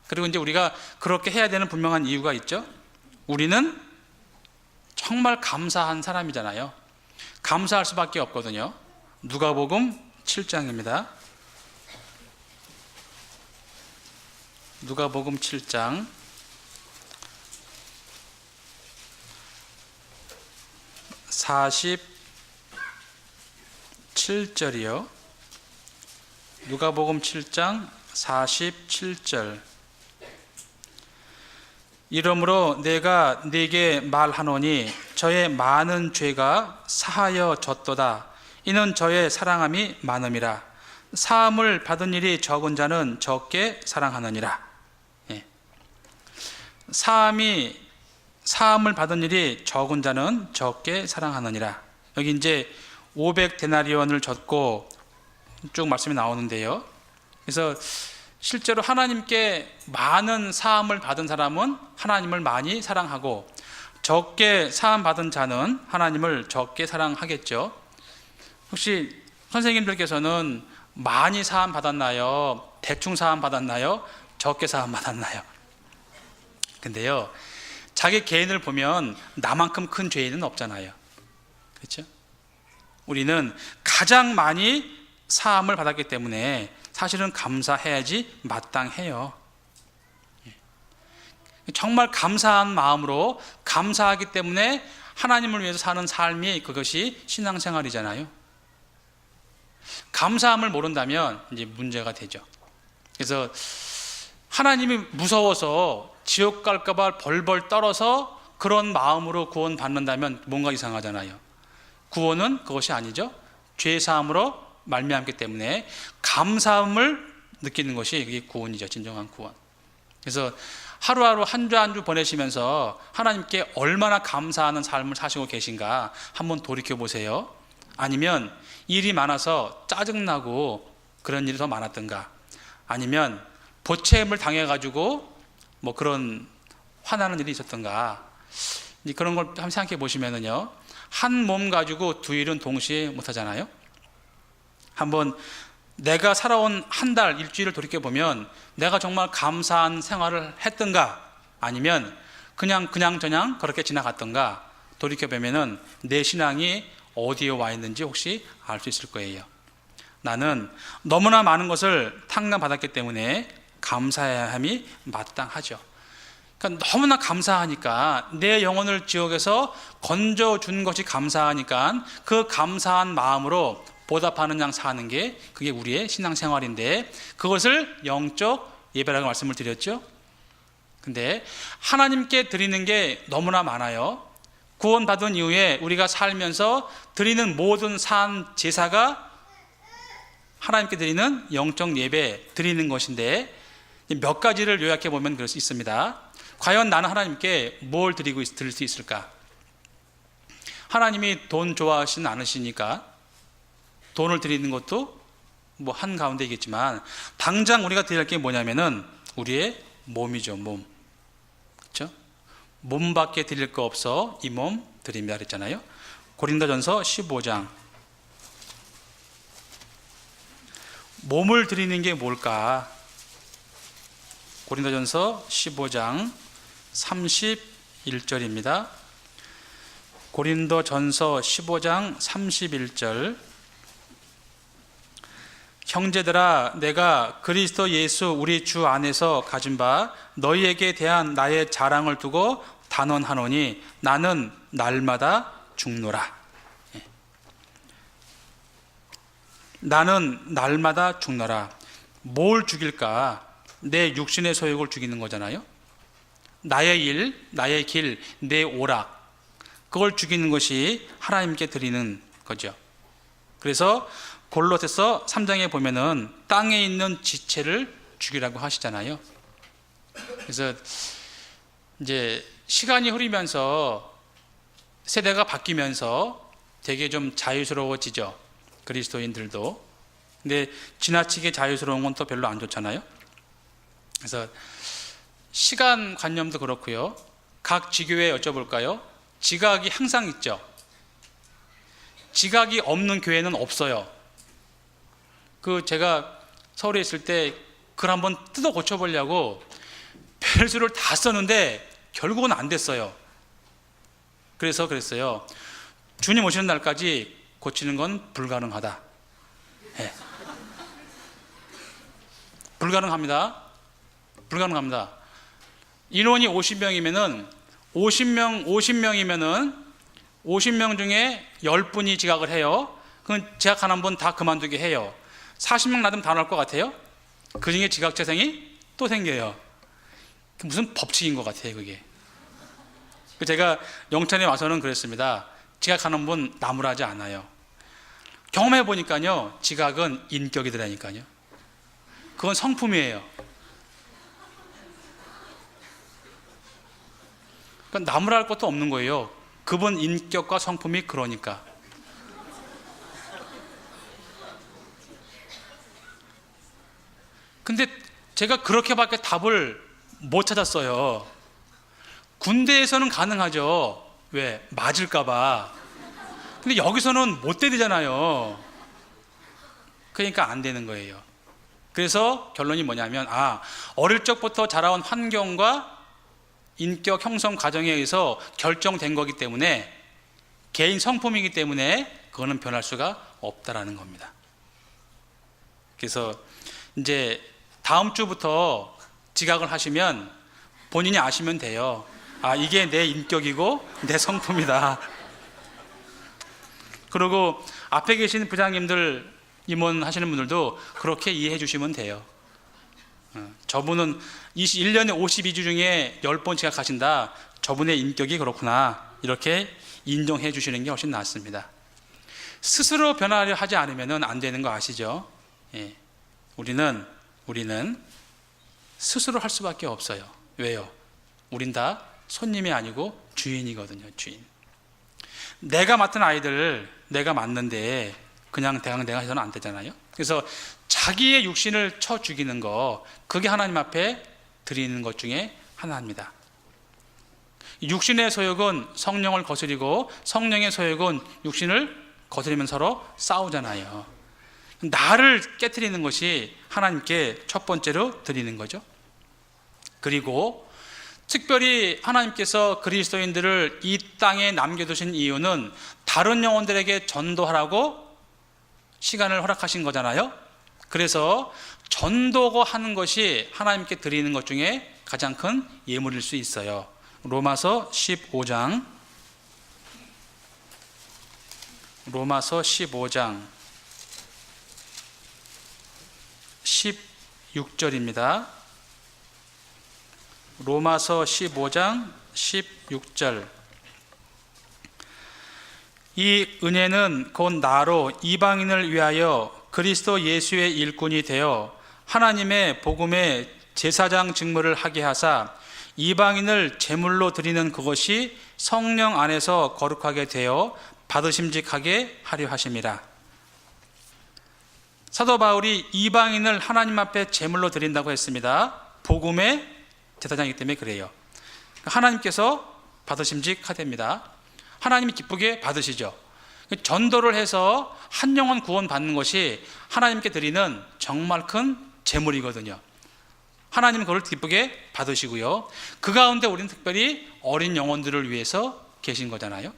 그리고 이제 우리가 그렇게 해야 되는 분명한 이유가 있죠. 우리는 정말 감사한 사람이잖아요. 감사할 수밖에 없거든요. 누가복음 7장입니다. 누가복음 7장 47절이요. 누가복음 7장 47절. 이러므로 내가 네게 말하노니 저의 많은 죄가 사하여졌도다. 이는 저의 사랑함이 많음이라. 사함을 받은 일이 적은 자는 적게 사랑하느니라. 예. 사함을 받은 일이 적은 자는 적게 사랑하느니라. 여기 이제 500데나리온을 졌고 쭉 말씀이 나오는데요. 그래서 실제로 하나님께 많은 사함을 받은 사람은 하나님을 많이 사랑하고, 적게 사함 받은 자는 하나님을 적게 사랑하겠죠. 혹시 선생님들께서는 많이 사함 받았나요? 대충 사함 받았나요? 적게 사함 받았나요? 근데요, 자기 개인을 보면 나만큼 큰 죄인은 없잖아요. 그렇죠? 우리는 가장 많이 사함을 받았기 때문에 사실은 감사해야지 마땅해요. 정말 감사한 마음으로 감사하기 때문에 하나님을 위해서 사는 삶이, 그것이 신앙생활이잖아요. 감사함을 모른다면 이제 문제가 되죠. 그래서 하나님이 무서워서 지옥 갈까 봐 벌벌 떨어서 그런 마음으로 구원 받는다면 뭔가 이상하잖아요. 구원은 그것이 아니죠. 죄 사함으로 말미암기 때문에 감사함을 느끼는 것이 그게 구원이죠. 진정한 구원. 그래서 하루하루 한 주 한 주 보내시면서 하나님께 얼마나 감사하는 삶을 사시고 계신가 한번 돌이켜 보세요. 아니면 일이 많아서 짜증나고 그런 일이 더 많았던가, 아니면 보채임을 당해가지고 뭐 그런 화나는 일이 있었던가, 그런 걸 한번 생각해 보시면은요, 한 몸 가지고 두 일은 동시에 못 하잖아요. 한번 내가 살아온 한 달, 일주일을 돌이켜보면 내가 정말 감사한 생활을 했던가, 아니면 그냥 그렇게 지나갔던가 돌이켜보면은 내 신앙이 어디에 와 있는지 혹시 알 수 있을 거예요. 나는 너무나 많은 것을 탕감받았기 때문에 감사해야 함이 마땅하죠. 그러니까 너무나 감사하니까, 내 영혼을 지옥에서 건져준 것이 감사하니까 그 감사한 마음으로 보답하는 양 사는 게 그게 우리의 신앙생활인데, 그것을 영적 예배라고 말씀을 드렸죠. 근데 하나님께 드리는 게 너무나 많아요. 구원받은 이후에 우리가 살면서 드리는 모든 산 제사가 하나님께 드리는 영적 예배 드리는 것인데, 몇 가지를 요약해 보면 그럴 수 있습니다. 과연 나는 하나님께 뭘 드릴 수 있을까? 하나님이 돈 좋아하시는 않으시니까 돈을 드리는 것도 뭐 한가운데이겠지만, 당장 우리가 드릴 게 뭐냐면은 우리의 몸이죠. 몸. 그렇죠? 몸밖에 드릴 거 없어 이 몸 드립니다 그랬잖아요. 고린도전서 15장. 몸을 드리는 게 뭘까? 고린도전서 15장 31절입니다. 고린도전서 15장 31절. 형제들아, 내가 그리스도 예수 우리 주 안에서 가진 바 너희에게 대한 나의 자랑을 두고 단언하노니 나는 날마다 죽노라. 나는 날마다 죽노라. 뭘 죽일까? 내 육신의 소욕을 죽이는 거잖아요. 나의 일, 나의 길, 내 오락, 그걸 죽이는 것이 하나님께 드리는 거죠. 그래서 골로새서 3장에 보면은 땅에 있는 지체를 죽이라고 하시잖아요. 그래서 이제 시간이 흐르면서 세대가 바뀌면서 되게 좀 자유스러워지죠. 그리스도인들도. 근데 지나치게 자유스러운 건 또 별로 안 좋잖아요. 그래서 시간 관념도 그렇고요. 각 지교회 여쭤볼까요? 지각이 항상 있죠. 지각이 없는 교회는 없어요. 제가 서울에 있을 때 글 한번 뜯어 고쳐보려고 별수를 다 썼는데 결국은 안 됐어요. 그래서 그랬어요. 주님 오시는 날까지 고치는 건 불가능하다. 예. 불가능합니다. 불가능합니다. 인원이 50명이면은 50명 중에 10분이 지각을 해요. 그럼 지각하는 분 다 그만두게 해요. 40명 놔두면 다 나올 것 같아요? 그 중에 지각 재생이 또 생겨요. 무슨 법칙인 것 같아요, 그게. 제가 영천에 와서는 그랬습니다. 지각하는 분 나무라지 않아요. 경험해 보니까요, 지각은 인격이더라니까요. 그건 성품이에요. 그러니까 나무랄 것도 없는 거예요. 그분 인격과 성품이 그러니까. 근데 제가 그렇게밖에 답을 못 찾았어요. 군대에서는 가능하죠. 왜? 맞을까봐. 근데 여기서는 못 때리잖아요. 그러니까 안 되는 거예요. 그래서 결론이 뭐냐면, 어릴 적부터 자라온 환경과 인격 형성 과정에 의해서 결정된 거기 때문에, 개인 성품이기 때문에 그거는 변할 수가 없다라는 겁니다. 그래서 이제 다음 주부터 지각을 하시면 본인이 아시면 돼요. 이게 내 인격이고 내 성품이다. 그리고 앞에 계신 부장님들, 임원 하시는 분들도 그렇게 이해해 주시면 돼요. 저분은 1년에 52주 중에 10번 지각하신다. 저분의 인격이 그렇구나. 이렇게 인정해 주시는 게 훨씬 낫습니다. 스스로 변하려 하지 않으면 안 되는 거 아시죠? 예. 우리는 스스로 할 수밖에 없어요. 왜요? 우린 다 손님이 아니고 주인이거든요. 주인. 내가 맡은 아이들 내가 맡는데 그냥 대강대강 해서는 안 되잖아요. 그래서 자기의 육신을 쳐 죽이는 거, 그게 하나님 앞에 드리는 것 중에 하나입니다. 육신의 소욕은 성령을 거스리고 성령의 소욕은 육신을 거스리면서 서로 싸우잖아요. 나를 깨트리는 것이 하나님께 첫 번째로 드리는 거죠. 그리고 특별히 하나님께서 그리스도인들을 이 땅에 남겨두신 이유는 다른 영혼들에게 전도하라고 시간을 허락하신 거잖아요. 그래서 전도고 하는 것이 하나님께 드리는 것 중에 가장 큰 예물일 수 있어요. 로마서 15장 16절입니다. 로마서 15장 16절. 이 은혜는 곧 나로 이방인을 위하여 그리스도 예수의 일꾼이 되어 하나님의 복음의 제사장 직무를 하게 하사 이방인을 제물로 드리는 그것이 성령 안에서 거룩하게 되어 받으심직하게 하려 하심이라. 사도 바울이 이방인을 하나님 앞에 제물로 드린다고 했습니다. 복음의 제사장이기 때문에 그래요. 하나님께서 받으심직하됩니다. 하나님이 기쁘게 받으시죠. 전도를 해서 한 영혼 구원 받는 것이 하나님께 드리는 정말 큰 제물이거든요. 하나님은 그걸 기쁘게 받으시고요. 그 가운데 우리는 특별히 어린 영혼들을 위해서 계신 거잖아요.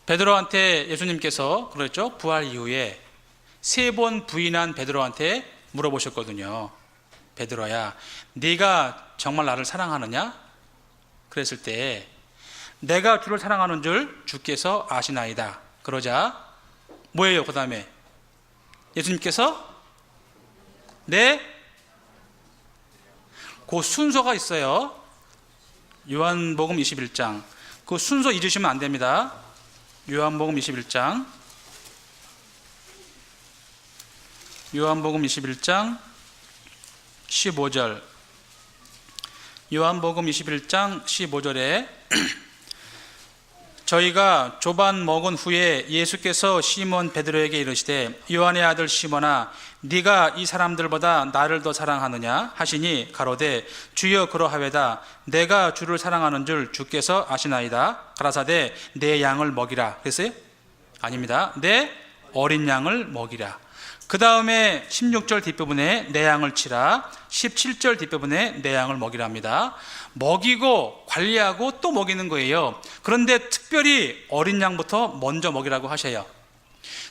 베드로한테 예수님께서 그랬죠. 부활 이후에 3번 부인한 베드로한테 물어보셨거든요. 베드로야, 네가 정말 나를 사랑하느냐? 그랬을 때 내가 주를 사랑하는 줄 주께서 아시나이다. 그러자 뭐예요? 그 다음에 예수님께서 그 순서가 있어요. 요한복음 21장. 그 순서 잊으시면 안 됩니다. 요한복음 21장 15절. 요한복음 21장 15절에 저희가 조반 먹은 후에 예수께서 시몬 베드로에게 이르시되 요한의 아들 시몬아 네가 이 사람들보다 나를 더 사랑하느냐 하시니 가로되 주여 그러하외다. 내가 주를 사랑하는 줄 주께서 아시나이다. 가라사대 내 양을 먹이라. 그랬어요? 아닙니다. 내 어린 양을 먹이라. 그 다음에 16절 뒷부분에 내 양을 치라, 17절 뒷부분에 내 양을 먹이라 합니다. 먹이고 관리하고 또 먹이는 거예요. 그런데 특별히 어린 양부터 먼저 먹이라고 하셔요.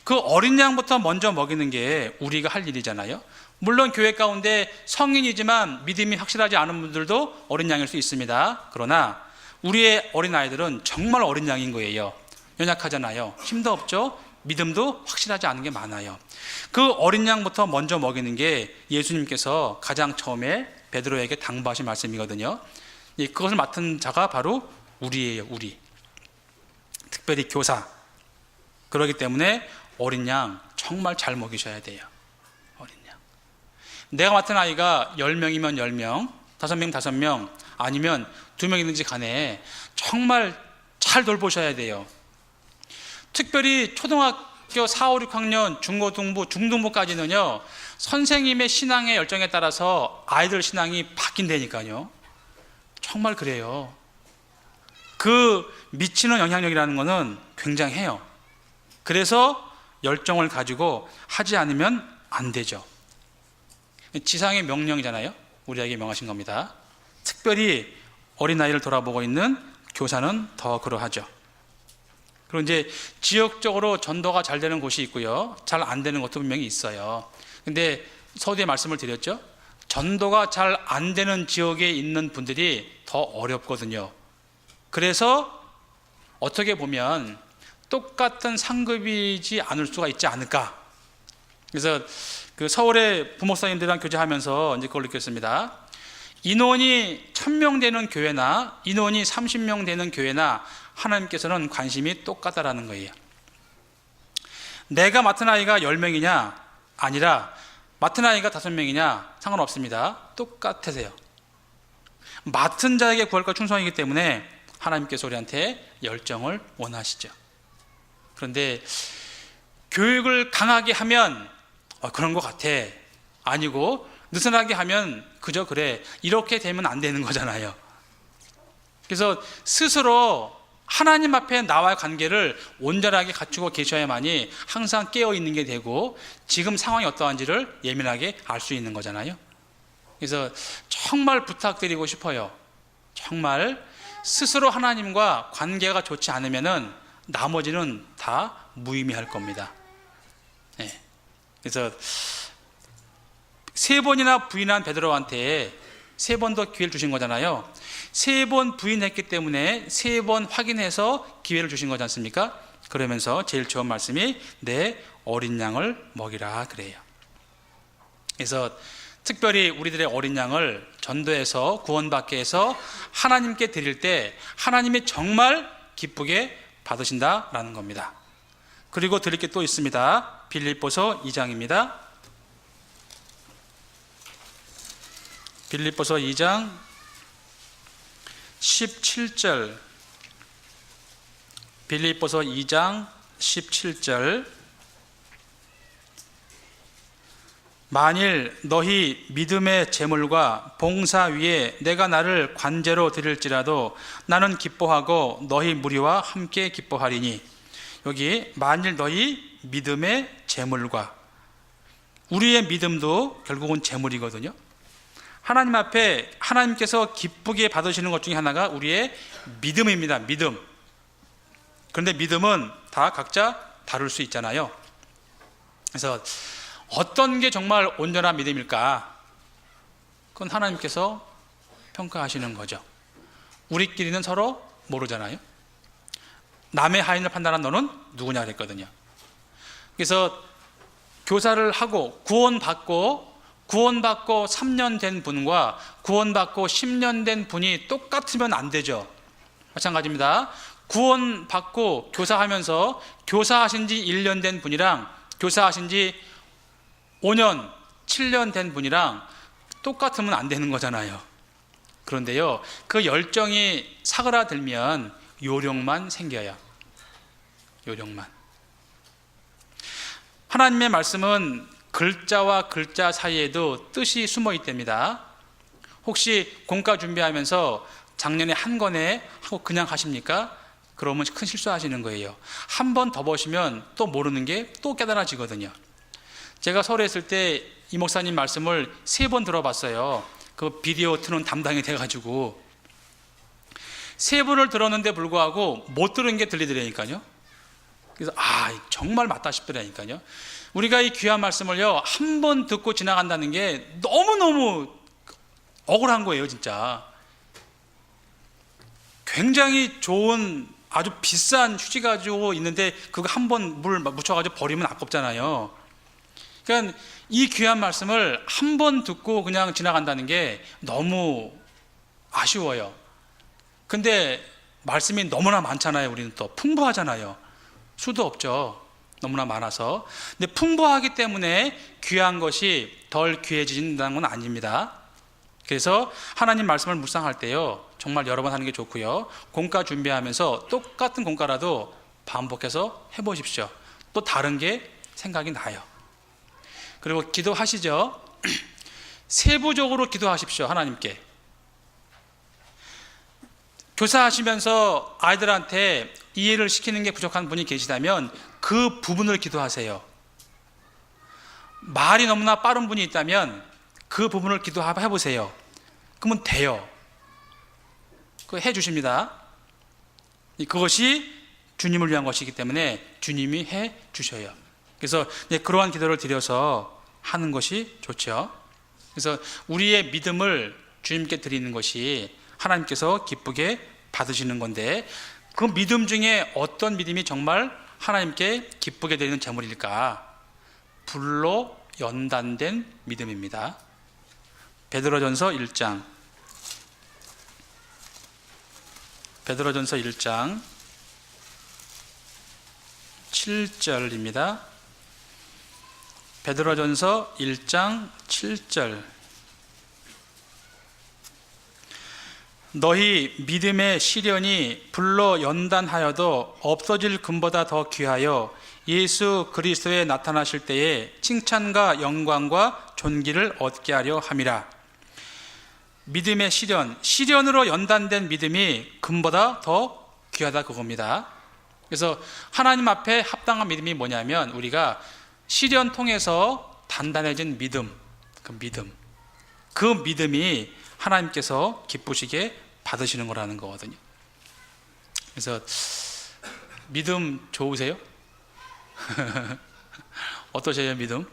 그 어린 양부터 먼저 먹이는 게 우리가 할 일이잖아요. 물론 교회 가운데 성인이지만 믿음이 확실하지 않은 분들도 어린 양일 수 있습니다. 그러나 우리의 어린아이들은 정말 어린 양인 거예요. 연약하잖아요. 힘도 없죠. 믿음도 확실하지 않은 게 많아요. 그 어린 양부터 먼저 먹이는 게 예수님께서 가장 처음에 베드로에게 당부하신 말씀이거든요. 그것을 맡은 자가 바로 우리예요. 우리. 특별히 교사. 그렇기 때문에 어린 양 정말 잘 먹이셔야 돼요. 어린 양. 내가 맡은 아이가 10명이면 10명, 5명 5명, 아니면 2명이든지 간에 정말 잘 돌보셔야 돼요. 특별히 초등학교 4, 5, 6학년, 중고등부, 중등부까지는요, 선생님의 신앙의 열정에 따라서 아이들 신앙이 바뀐다니까요. 정말 그래요. 그 미치는 영향력이라는 것은 굉장해요. 그래서 열정을 가지고 하지 않으면 안 되죠. 지상의 명령이잖아요. 우리에게 명하신 겁니다. 특별히 어린아이를 돌아보고 있는 교사는 더 그러하죠. 그리고 이제 지역적으로 전도가 잘 되는 곳이 있고요, 잘 안 되는 곳도 분명히 있어요. 근데 서두에 말씀을 드렸죠. 전도가 잘 안 되는 지역에 있는 분들이 더 어렵거든요. 그래서 어떻게 보면 똑같은 상급이지 않을 수가 있지 않을까. 그래서 그 서울의 부목사님들이랑 교제하면서 이제 그걸 느꼈습니다. 인원이 1000명 되는 교회나 인원이 30명 되는 교회나 하나님께서는 관심이 똑같다라는 거예요. 내가 맡은 아이가 10명이냐 아니라 맡은 아이가 5명이냐 상관없습니다. 똑같으세요. 맡은 자에게 구할과 충성이기 때문에 하나님께서 우리한테 열정을 원하시죠. 그런데 교육을 강하게 하면 그런 것 같아, 아니고 느슨하게 하면 그저 그래, 이렇게 되면 안 되는 거잖아요. 그래서 스스로 하나님 앞에 나와의 관계를 온전하게 갖추고 계셔야만이 항상 깨어있는 게 되고 지금 상황이 어떠한지를 예민하게 알 수 있는 거잖아요. 그래서 정말 부탁드리고 싶어요. 정말 스스로 하나님과 관계가 좋지 않으면은 나머지는 다 무의미할 겁니다. 네. 그래서 3번이나 부인한 베드로한테 3번 더 기회를 주신 거잖아요. 3번 부인했기 때문에 3번 확인해서 기회를 주신 거지 않습니까? 그러면서 제일 좋은 말씀이 내 어린 양을 먹이라 그래요. 그래서 특별히 우리들의 어린 양을 전도해서 구원받게 해서 하나님께 드릴 때 하나님이 정말 기쁘게 받으신다라는 겁니다. 그리고 드릴 게 또 있습니다. 빌립보서 2장입니다. 빌립보서 2장 17절. 빌립보서 2장 17절. 만일 너희 믿음의 제물과 봉사 위에 내가 나를 관제로 드릴지라도 나는 기뻐하고 너희 무리와 함께 기뻐하리니. 여기 만일 너희 믿음의 제물과, 우리의 믿음도 결국은 제물이거든요. 하나님 앞에 하나님께서 기쁘게 받으시는 것 중에 하나가 우리의 믿음입니다. 믿음. 그런데 믿음은 다 각자 다를 수 있잖아요. 그래서 어떤 게 정말 온전한 믿음일까? 그건 하나님께서 평가하시는 거죠. 우리끼리는 서로 모르잖아요. 남의 하인을 판단한 너는 누구냐 그랬거든요. 그래서 교사를 하고 구원받고 3년 된 분과 구원받고 10년 된 분이 똑같으면 안 되죠. 마찬가지입니다. 구원받고 교사하면서 교사하신 지 1년 된 분이랑 교사하신 지 5년, 7년 된 분이랑 똑같으면 안 되는 거잖아요. 그런데요, 그 열정이 사그라들면 요령만 생겨요. 요령만. 하나님의 말씀은 글자와 글자 사이에도 뜻이 숨어 있답니다. 혹시 공과 준비하면서 작년에 한 권에 하고 그냥 하십니까? 그러면 큰 실수하시는 거예요. 한 번 더 보시면 또 모르는 게 또 깨달아지거든요. 제가 서울에 있을 때 이 목사님 말씀을 3번 들어봤어요. 그 비디오 트는 담당이 돼가지고 3번을 들었는데 불구하고 못 들은 게 들리더라니까요. 그래서 정말 맞다 싶더라니까요. 우리가 이 귀한 말씀을요, 한 번 듣고 지나간다는 게 너무너무 억울한 거예요, 진짜. 굉장히 좋은 아주 비싼 휴지 가지고 있는데 그거 한 번 물 묻혀가지고 버리면 아깝잖아요. 그러니까 이 귀한 말씀을 한 번 듣고 그냥 지나간다는 게 너무 아쉬워요. 근데 말씀이 너무나 많잖아요. 우리는 또 풍부하잖아요. 수도 없죠. 너무나 많아서. 근데 풍부하기 때문에 귀한 것이 덜 귀해진다는 건 아닙니다. 그래서 하나님 말씀을 묵상할 때요, 정말 여러 번 하는 게 좋고요, 공과 준비하면서 똑같은 공과라도 반복해서 해보십시오. 또 다른 게 생각이 나요. 그리고 기도하시죠. 세부적으로 기도하십시오. 하나님께. 교사하시면서 아이들한테 이해를 시키는 게 부족한 분이 계시다면 그 부분을 기도하세요. 말이 너무나 빠른 분이 있다면 그 부분을 기도해보세요. 그러면 돼요. 그거 해주십니다. 그것이 주님을 위한 것이기 때문에 주님이 해주셔요. 그래서 그러한 기도를 드려서 하는 것이 좋죠. 그래서 우리의 믿음을 주님께 드리는 것이 하나님께서 기쁘게 받으시는 건데, 그 믿음 중에 어떤 믿음이 정말 하나님께 기쁘게 드리는 제물일까? 불로 연단된 믿음입니다. 베드로전서 1장 7절입니다. 베드로전서 1장 7절. 너희 믿음의 시련이 불로 연단하여도 없어질 금보다 더 귀하여 예수 그리스도에 나타나실 때에 칭찬과 영광과 존귀를 얻게 하려 함이라. 믿음의 시련으로 연단된 믿음이 금보다 더 귀하다, 그겁니다. 그래서 하나님 앞에 합당한 믿음이 뭐냐면, 우리가 시련 통해서 단단해진 믿음, 그 믿음이 하나님께서 기쁘시게 받으시는 거라는 거거든요. 그래서 믿음 좋으세요? 어떠세요, 믿음?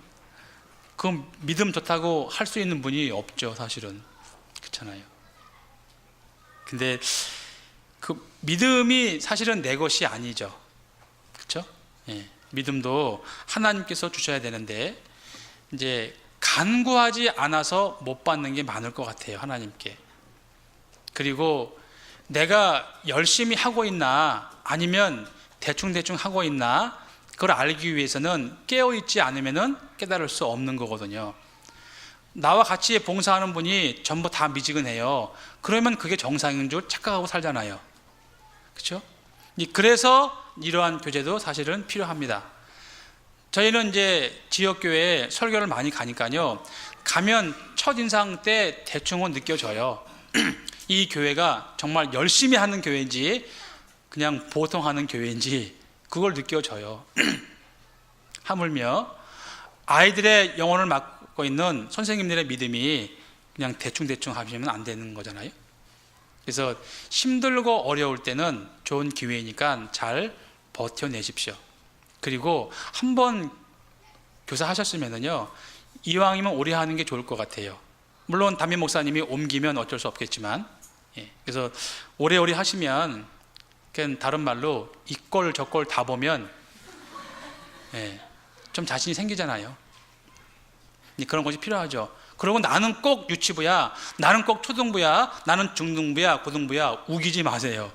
그 믿음 좋다고 할 수 있는 분이 없죠, 사실은. 그렇잖아요. 근데 그 믿음이 사실은 내 것이 아니죠. 그렇죠? 예. 믿음도 하나님께서 주셔야 되는데, 이제 간구하지 않아서 못 받는 게 많을 것 같아요, 하나님께. 그리고 내가 열심히 하고 있나 아니면 대충 하고 있나, 그걸 알기 위해서는 깨어있지 않으면 깨달을 수 없는 거거든요. 나와 같이 봉사하는 분이 전부 다 미지근해요. 그러면 그게 정상인 줄 착각하고 살잖아요. 그렇죠? 그래서 이러한 교제도 사실은 필요합니다. 저희는 이제 지역교회에 설교를 많이 가니까요, 가면 첫인상 때 대충은 느껴져요. 이 교회가 정말 열심히 하는 교회인지 그냥 보통 하는 교회인지 그걸 느껴져요. 하물며 아이들의 영혼을 맡고 있는 선생님들의 믿음이 그냥 대충 하시면 안 되는 거잖아요. 그래서 힘들고 어려울 때는 좋은 기회이니까 잘 버텨내십시오. 그리고 한번 교사하셨으면요, 이왕이면 오래 하는 게 좋을 것 같아요. 물론 담임 목사님이 옮기면 어쩔 수 없겠지만, 그래서 오래오래 하시면, 다른 말로 이꼴 저꼴 다 보면 좀 자신이 생기잖아요. 그런 것이 필요하죠. 그리고 나는 꼭 유치부야, 나는 꼭 초등부야, 나는 중등부야, 고등부야, 우기지 마세요.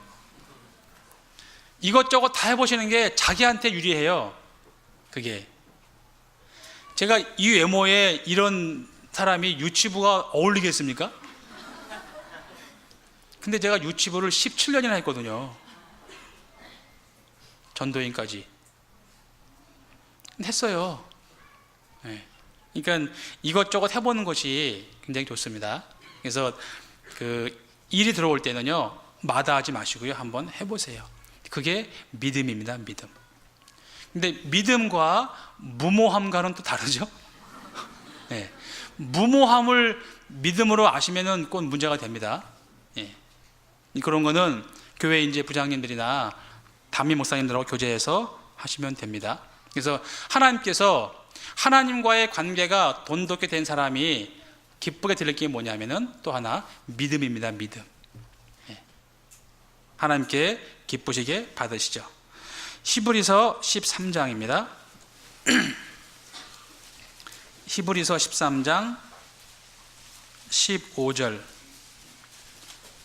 이것저것 다 해보시는 게 자기한테 유리해요. 그게 제가 이 외모에 이런 사람이 유치부가 어울리겠습니까? 근데 제가 유치부를 17년이나 했거든요. 전도인까지 했어요. 그러니까 이것저것 해보는 것이 굉장히 좋습니다. 그래서 그 일이 들어올 때는요, 마다하지 마시고요, 한번 해보세요. 그게 믿음입니다, 믿음. 근데 믿음과 무모함과는 또 다르죠. 예. 무모함을 믿음으로 아시면은 꼭 문제가 됩니다. 예. 그런 거는 교회 이제 부장님들이나 담임 목사님들하고 교제해서 하시면 됩니다. 그래서 하나님께서 하나님과의 관계가 돈독게 된 사람이 기쁘게 드릴 게 뭐냐면은 또 하나 믿음입니다. 믿음. 예. 하나님께 기쁘시게 받으시죠. 히브리서 13장입니다. 히브리서 13장 15절,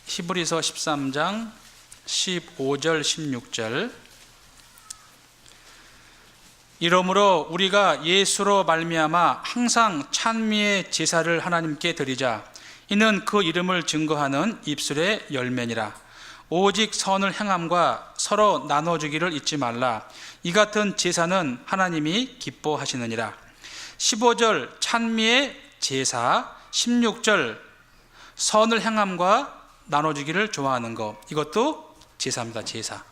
히브리서 13장 15절 16절. 이러므로 우리가 예수로 말미암아 항상 찬미의 제사를 하나님께 드리자. 이는 그 이름을 증거하는 입술의 열매니라. 오직 선을 행함과 서로 나눠주기를 잊지 말라. 이 같은 제사는 하나님이 기뻐하시느니라. 15절 찬미의 제사, 16절 선을 행함과 나눠주기를 좋아하는 것, 이것도 제사입니다. 제사.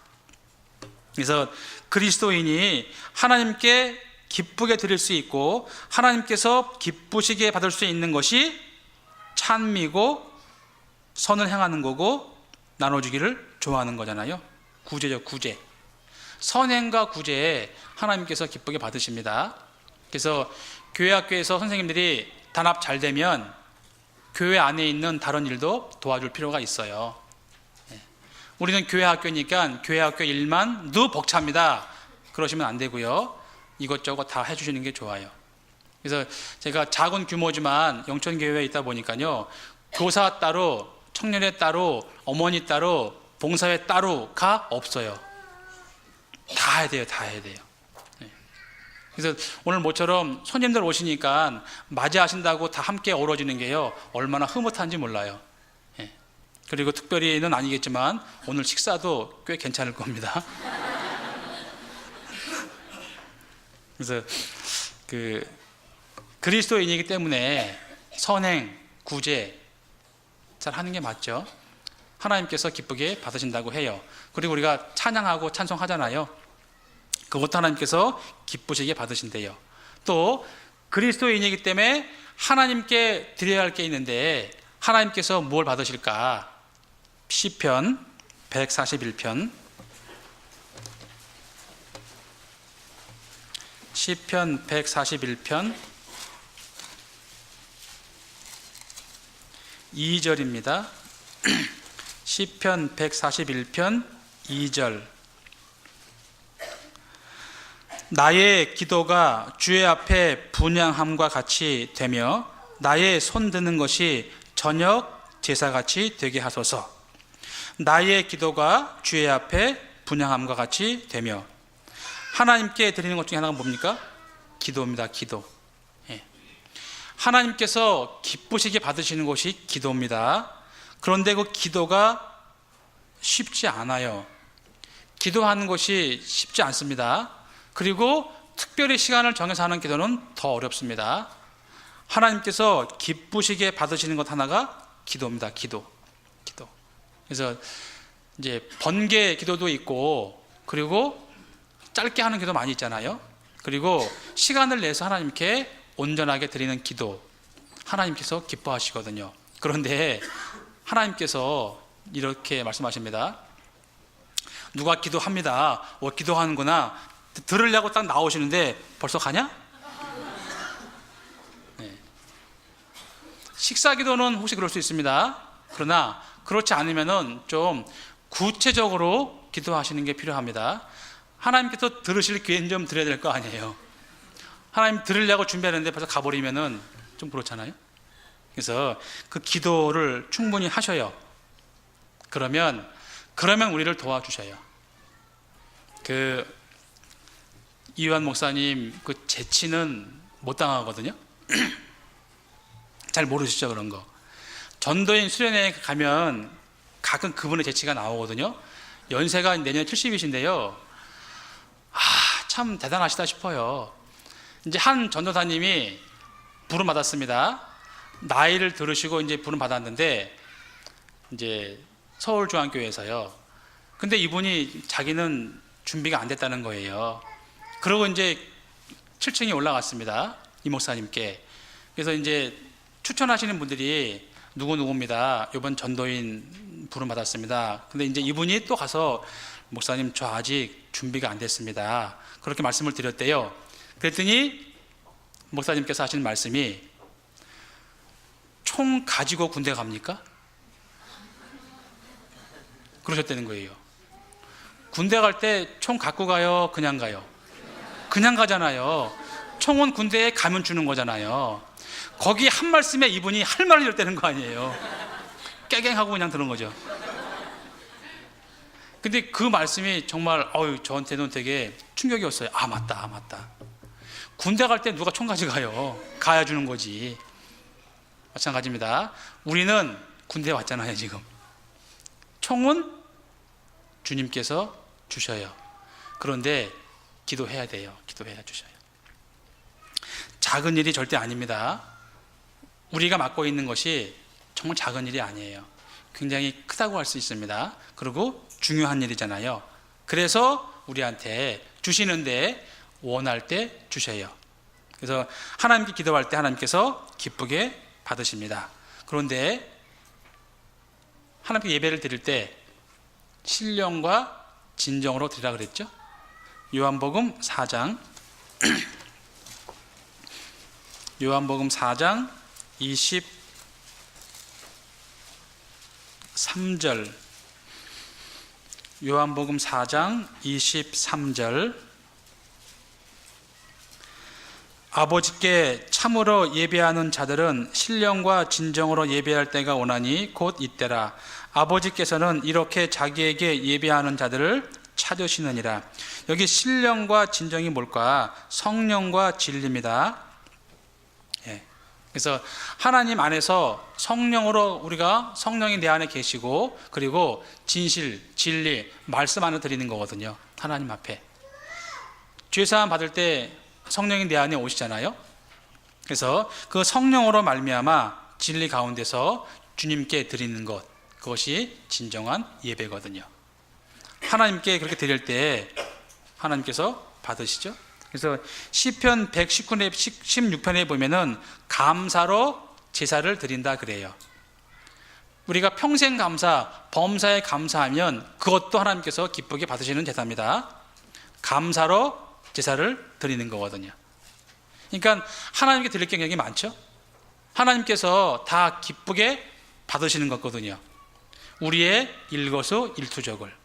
그래서 그리스도인이 하나님께 기쁘게 드릴 수 있고 하나님께서 기쁘시게 받을 수 있는 것이 찬미고 선을 행하는 거고 나눠주기를 좋아하는 거잖아요. 구제죠. 구제. 선행과 구제에 하나님께서 기쁘게 받으십니다. 그래서 교회 학교에서 선생님들이 단합 잘 되면 교회 안에 있는 다른 일도 도와줄 필요가 있어요. 우리는 교회 학교니까 교회 학교 일만 늘 벅찹니다. 그러시면 안 되고요. 이것저것 다 해주시는 게 좋아요. 그래서 제가 작은 규모지만 영천교회에 있다 보니까요, 교사 따로, 청년회 따로, 어머니 따로, 봉사회 따로가 없어요. 다 해야 돼요. 다 해야 돼요. 그래서 오늘 모처럼 손님들 오시니까 맞이하신다고 다 함께 어우러지는 게요, 얼마나 흐뭇한지 몰라요. 그리고 특별히는 아니겠지만 오늘 식사도 꽤 괜찮을 겁니다. 그래서 그리스도인이기 때문에 선행, 구제 잘 하는 게 맞죠. 하나님께서 기쁘게 받으신다고 해요. 그리고 우리가 찬양하고 찬송하잖아요. 그것도 하나님께서 기쁘시게 받으신대요. 또 그리스도인이기 때문에 하나님께 드려야 할 게 있는데 하나님께서 무엇을 받으실까? 시편 141편, 시편 141편 2절입니다. 시편 141편 2절. 나의 기도가 주의 앞에 분향함과 같이 되며 나의 손 드는 것이 저녁 제사같이 되게 하소서. 나의 기도가 주의 앞에 분향함과 같이 되며, 하나님께 드리는 것 중에 하나가 뭡니까? 기도입니다. 기도. 하나님께서 기쁘시게 받으시는 것이 기도입니다. 그런데 그 기도가 쉽지 않아요. 기도하는 것이 쉽지 않습니다. 그리고 특별히 시간을 정해서 하는 기도는 더 어렵습니다. 하나님께서 기쁘시게 받으시는 것 하나가 기도입니다. 기도. 그래서 이제 번개 기도도 있고, 그리고 짧게 하는 기도 많이 있잖아요. 그리고 시간을 내서 하나님께 온전하게 드리는 기도, 하나님께서 기뻐하시거든요. 그런데 하나님께서 이렇게 말씀하십니다. 누가 기도합니다. 기도하는구나. 들으려고 딱 나오시는데 벌써 가냐? 네. 식사 기도는 혹시 그럴 수 있습니다. 그러나 그렇지 않으면은 좀 구체적으로 기도하시는 게 필요합니다. 하나님께서 들으실 기회는 좀 드려야 될 거 아니에요. 하나님 들으려고 준비하는데 벌써 가버리면은 좀 그렇잖아요. 그래서 그 기도를 충분히 하셔요. 그러면 우리를 도와주셔요. 이완 목사님 그 재치는 못 당하거든요. 잘 모르시죠, 그런 거. 전도인 수련회에 가면 가끔 그분의 재치가 나오거든요. 연세가 내년에 70이신데요. 참 대단하시다 싶어요. 이제 한 전도사님이 부름 받았습니다. 나이를 들으시고 이제 부름 받았는데, 이제 서울중앙교회에서요. 근데 이분이 자기는 준비가 안 됐다는 거예요. 그러고 이제 7층에 올라갔습니다. 이 목사님께. 그래서 이제 추천하시는 분들이 누구입니다. 이번 전도인 부름 받았습니다. 근데 이제 이분이 또 가서 목사님 저 아직 준비가 안 됐습니다. 그렇게 말씀을 드렸대요. 그랬더니 목사님께서 하시는 말씀이 총 가지고 군대 갑니까? 그러셨다는 거예요. 군대 갈 때 총 갖고 가요? 그냥 가요? 그냥 가잖아요. 총은 군대에 가면 주는 거잖아요. 거기 한 말씀에 이분이 할 말을 잃었다는 거 아니에요. 깨갱하고 그냥 들은 거죠. 근데 그 말씀이 정말 저한테는 되게 충격이었어요. 아 맞다. 군대 갈 때 누가 총 가져가요? 가야 주는 거지. 마찬가지입니다. 우리는 군대에 왔잖아요. 지금 총은 주님께서 주셔요. 그런데 기도해야 돼요. 기도해야 주셔요. 작은 일이 절대 아닙니다. 우리가 맡고 있는 것이 정말 작은 일이 아니에요. 굉장히 크다고 할 수 있습니다. 그리고 중요한 일이잖아요. 그래서 우리한테 주시는데 원할 때 주셔요. 그래서 하나님께 기도할 때 하나님께서 기쁘게 받으십니다. 그런데 하나님께 예배를 드릴 때 신령과 진정으로 드리라 그랬죠. 요한복음 4장 요한복음 4장 23절 요한복음 4장 23절 아버지께 참으로 예배하는 자들은 신령과 진정으로 예배할 때가 오나니 곧 이때라. 아버지께서는 이렇게 자기에게 예배하는 자들을 찾으시느니라. 여기 신령과 진정이 뭘까? 성령과 진리입니다. 그래서 하나님 안에서 성령으로 우리가 성령이 내 안에 계시고 그리고 진실, 진리, 말씀 안에 드리는 거거든요. 하나님 앞에 죄사함 받을 때 성령이 내 안에 오시잖아요. 그래서 그 성령으로 말미암아 진리 가운데서 주님께 드리는 것, 그것이 진정한 예배거든요. 하나님께 그렇게 드릴 때 하나님께서 받으시죠. 그래서 시편 116편에 보면은 감사로 제사를 드린다 그래요. 우리가 평생 감사, 범사에 감사하면 그것도 하나님께서 기쁘게 받으시는 제사입니다. 감사로 제사를 드리는 거거든요. 그러니까 하나님께 드릴 게 굉장히 많죠. 하나님께서 다 기쁘게 받으시는 거거든요. 우리의 일거수일투족을.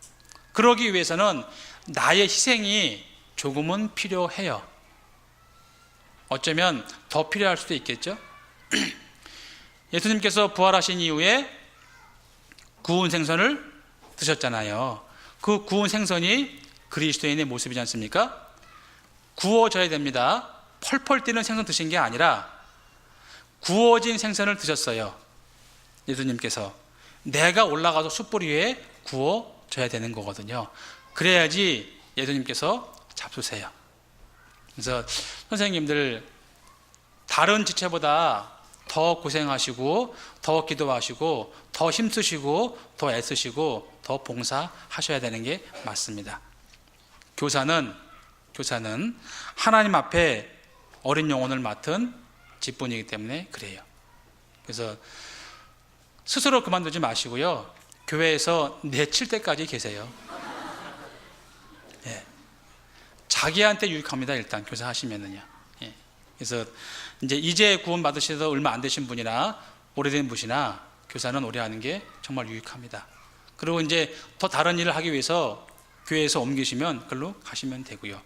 그러기 위해서는 나의 희생이 조금은 필요해요. 어쩌면 더 필요할 수도 있겠죠. 예수님께서 부활하신 이후에 구운 생선을 드셨잖아요. 그 구운 생선이 그리스도인의 모습이지 않습니까? 구워져야 됩니다. 펄펄 뛰는 생선 드신 게 아니라 구워진 생선을 드셨어요. 예수님께서 내가 올라가서 숯불 위에 구워져야 되는 거거든요. 그래야지 예수님께서 잡수세요. 그래서 선생님들 다른 지체보다 더 고생하시고 더 기도하시고 더 힘쓰시고 더 애쓰시고 더 봉사하셔야 되는 게 맞습니다. 교사는 하나님 앞에 어린 영혼을 맡은 직분이기 때문에 그래요. 그래서 스스로 그만두지 마시고요. 교회에서 내칠 때까지 계세요. 자기한테 유익합니다. 일단 교사 하시면은요. 그래서 이제 구원 받으셔서 얼마 안 되신 분이나 오래된 분이나 교사는 오래 하는 게 정말 유익합니다. 그리고 이제 더 다른 일을 하기 위해서 교회에서 옮기시면 그걸로 가시면 되고요.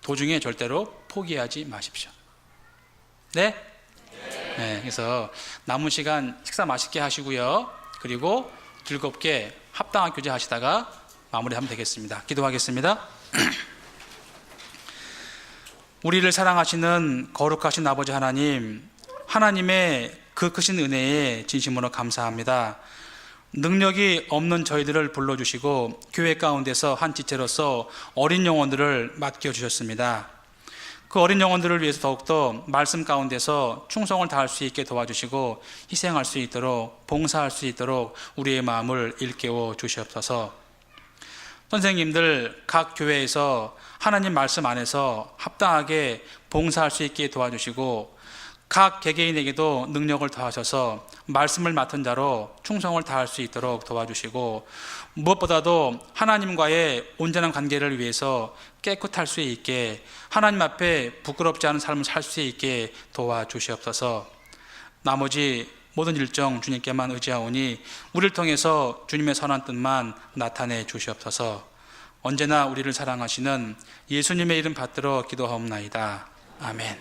도중에 절대로 포기하지 마십시오. 네? 그래서 남은 시간 식사 맛있게 하시고요. 그리고 즐겁게 합당한 교제 하시다가 마무리하면 되겠습니다. 기도하겠습니다. 우리를 사랑하시는 거룩하신 아버지 하나님, 하나님의 그 크신 은혜에 진심으로 감사합니다. 능력이 없는 저희들을 불러주시고 교회 가운데서 한 지체로서 어린 영혼들을 맡겨주셨습니다. 그 어린 영혼들을 위해서 더욱더 말씀 가운데서 충성을 다할 수 있게 도와주시고 희생할 수 있도록 봉사할 수 있도록 우리의 마음을 일깨워 주시옵소서. 선생님들 각 교회에서 하나님 말씀 안에서 합당하게 봉사할 수 있게 도와주시고 각 개개인에게도 능력을 더하셔서 말씀을 맡은 자로 충성을 다할 수 있도록 도와주시고 무엇보다도 하나님과의 온전한 관계를 위해서 깨끗할 수 있게 하나님 앞에 부끄럽지 않은 삶을 살 수 있게 도와주시옵소서. 나머지 모든 일정 주님께만 의지하오니 우리를 통해서 주님의 선한 뜻만 나타내 주시옵소서. 언제나 우리를 사랑하시는 예수님의 이름 받들어 기도하옵나이다. 아멘.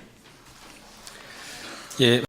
예.